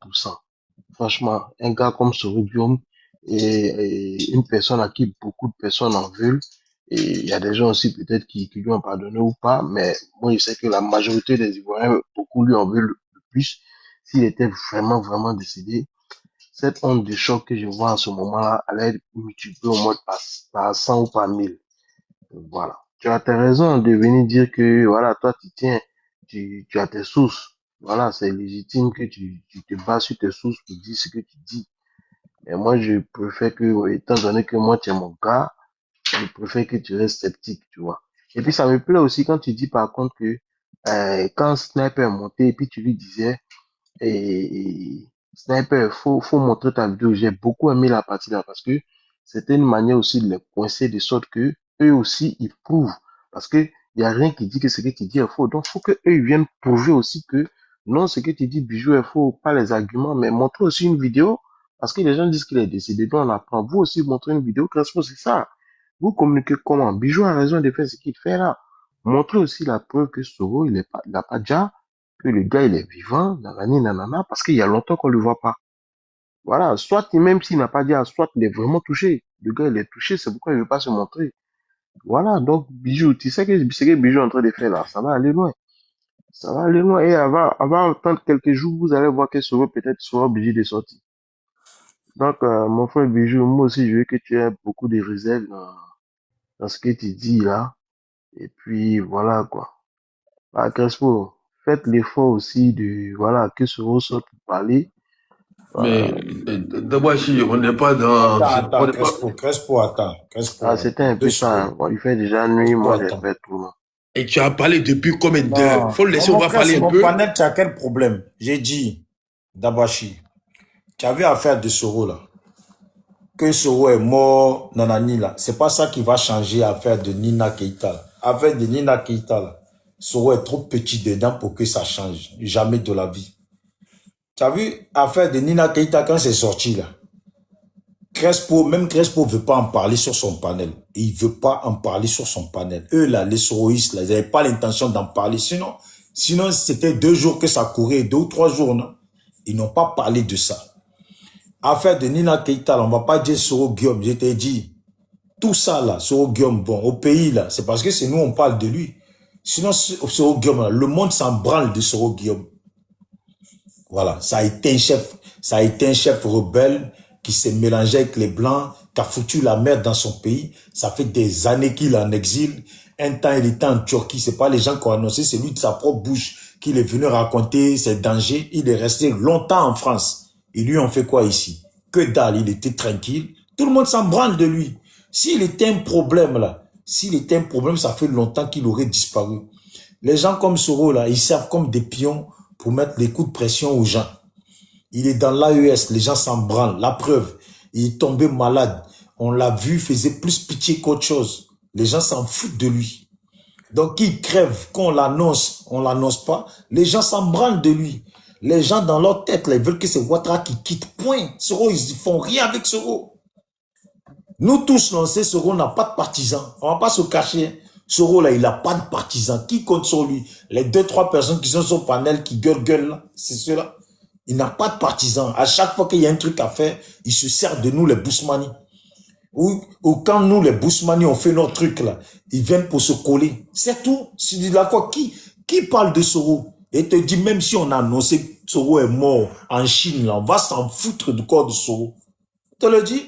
Speaker 9: Franchement, un gars comme Soro Guillaume et une personne à qui beaucoup de personnes en veulent, et il y a des gens aussi peut-être qui lui ont pardonné ou pas, mais moi, je sais que la majorité des Ivoiriens, beaucoup lui en veulent le plus. S'il était vraiment, vraiment décidé, cette onde de choc que je vois en ce moment-là, elle est multipliée au moins par 100 ou par 1000. Voilà. Tu as tes raisons de venir dire que, voilà, toi, tu as tes sources. Voilà, c'est légitime que tu te bases sur tes sources pour dire ce que tu dis. Mais moi, je préfère que, étant donné que moi, tu es mon gars, je préfère que tu restes sceptique, tu vois. Et puis, ça me plaît aussi quand tu dis, par contre, que, quand Sniper est monté, et puis tu lui disais, et Sniper, faut montrer ta vidéo. J'ai beaucoup aimé la partie là parce que c'était une manière aussi de les coincer de sorte que eux aussi ils prouvent. Parce que il y a rien qui dit que ce que tu dis est faux. Donc faut que eux ils viennent prouver aussi que non, ce que tu dis Bijou est faux, pas les arguments, mais montrer aussi une vidéo. Parce que les gens disent qu'il est décédé, donc on apprend. Vous aussi montrez une vidéo, Crespo, c'est ça. Vous communiquez comment? Bijou a raison de faire ce qu'il fait là. Montrez aussi la preuve que Soro, il n'a pas déjà que le gars il est vivant, nanani, nanana, parce qu'il y a longtemps qu'on le voit pas. Voilà, soit même s'il n'a pas dit, soit il est vraiment touché. Le gars il est touché, c'est pourquoi il veut pas se montrer. Voilà, donc Bijou, tu sais que ce que Bijou est en train de faire là, ça va aller loin. Ça va aller loin et elle va attendre quelques jours, vous allez voir qu'elle sera peut-être sera obligée de sortir. Donc, mon frère Bijou, moi aussi je veux que tu aies beaucoup de réserves dans ce que tu dis là. Et puis voilà quoi. Bah, Crespo, faites l'effort aussi de, voilà, que ce sorte pour parler.
Speaker 10: Mais
Speaker 9: Voilà.
Speaker 10: d'abord, si on n'est pas dans.
Speaker 1: Attends,
Speaker 10: On n'est pas.
Speaker 1: Crespo, attends. Crespo,
Speaker 9: Ah, c'était un
Speaker 1: deux
Speaker 9: peu ça.
Speaker 1: secondes.
Speaker 9: Hein. Bon, il fait déjà nuit,
Speaker 1: Crespo,
Speaker 9: moi j'ai
Speaker 1: attends.
Speaker 9: fait tout. Là.
Speaker 10: Et tu as parlé depuis combien d'heures?
Speaker 1: Non,
Speaker 10: Faut le laisser, on
Speaker 1: mon
Speaker 10: va
Speaker 1: frère,
Speaker 10: parler
Speaker 1: c'est
Speaker 10: un
Speaker 1: mon
Speaker 10: peu.
Speaker 1: panel, tu as quel problème? J'ai dit, Dabashi, tu avais affaire de Soro là. Que Soro est mort, nanani là. C'est pas ça qui va changer l'affaire de Nina Keita. Là. Affaire de Nina Keita là. Soro est trop petit dedans pour que ça change. Jamais de la vie. Tu as vu affaire de Nina Keita quand c'est sorti là. Même Crespo ne veut pas en parler sur son panel. Il ne veut pas en parler sur son panel. Eux, là, les soroïstes, là, ils n'avaient pas l'intention d'en parler. Sinon c'était 2 jours que ça courait, 2 ou 3 jours, non? Ils n'ont pas parlé de ça. Affaire de Nina Keita, on ne va pas dire Soro Guillaume. Je t'ai dit, tout ça, là, Soro Guillaume, bon, au pays, là, c'est parce que c'est nous, on parle de lui. Sinon, Soro Guillaume, là, le monde s'en branle de Soro Guillaume. Voilà, ça a été un chef rebelle qui s'est mélangé avec les Blancs, qui a foutu la merde dans son pays. Ça fait des années qu'il est en exil. Un temps, il était en Turquie. C'est pas les gens qui ont annoncé, c'est lui de sa propre bouche qu'il est venu raconter ses dangers. Il est resté longtemps en France. Et lui, on fait quoi ici? Que dalle, il était tranquille. Tout le monde s'en branle de lui. S'il était un problème, là, ça fait longtemps qu'il aurait disparu. Les gens comme Soro, là, ils servent comme des pions pour mettre des coups de pression aux gens. Il est dans l'AES, les gens s'en branlent. La preuve, il est tombé malade. On l'a vu, il faisait plus pitié qu'autre chose. Les gens s'en foutent de lui. Donc, il crève, qu'on l'annonce, on l'annonce pas. Les gens s'en branlent de lui. Les gens dans leur tête, là, ils veulent que c'est Ouattara qui quitte. Point. Soro, ils font rien avec Soro. Nous tous, on sait, Soro n'a pas de partisans. On va pas se cacher. Soro, là, il n'a pas de partisans. Qui compte sur lui? Les 2-3 personnes qui sont sur le panel, qui gueulent, là, c'est ceux-là. Il n'a pas de partisans. À chaque fois qu'il y a un truc à faire, il se sert de nous, les Bousmani. Ou quand nous, les Bousmani, on fait notre truc, là, ils viennent pour se coller. C'est tout. C'est de la quoi? Qui parle de Soro? Et te dit, même si on a annoncé Soro est mort en Chine, là. On va s'en foutre du corps de Soro. Je te le dis.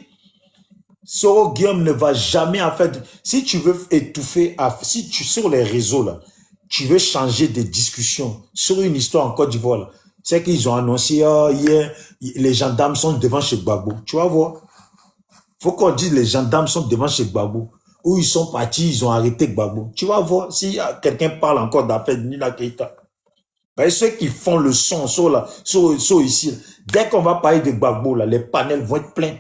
Speaker 1: Soro Guillaume ne va jamais, en fait, si tu veux étouffer, si tu, sur les réseaux, là, tu veux changer de discussion sur une histoire en Côte d'Ivoire, là, c'est qu'ils ont annoncé, hier, les gendarmes sont devant chez Gbagbo. Tu vas voir. Faut qu'on dise les gendarmes sont devant chez Gbagbo. Où ils sont partis, ils ont arrêté Gbagbo. Tu vas voir si quelqu'un parle encore d'affaires de Nina Keita. Ben, ceux qui font le son, sont là, sont ici. Dès qu'on va parler de Gbagbo, là, les panels vont être pleins.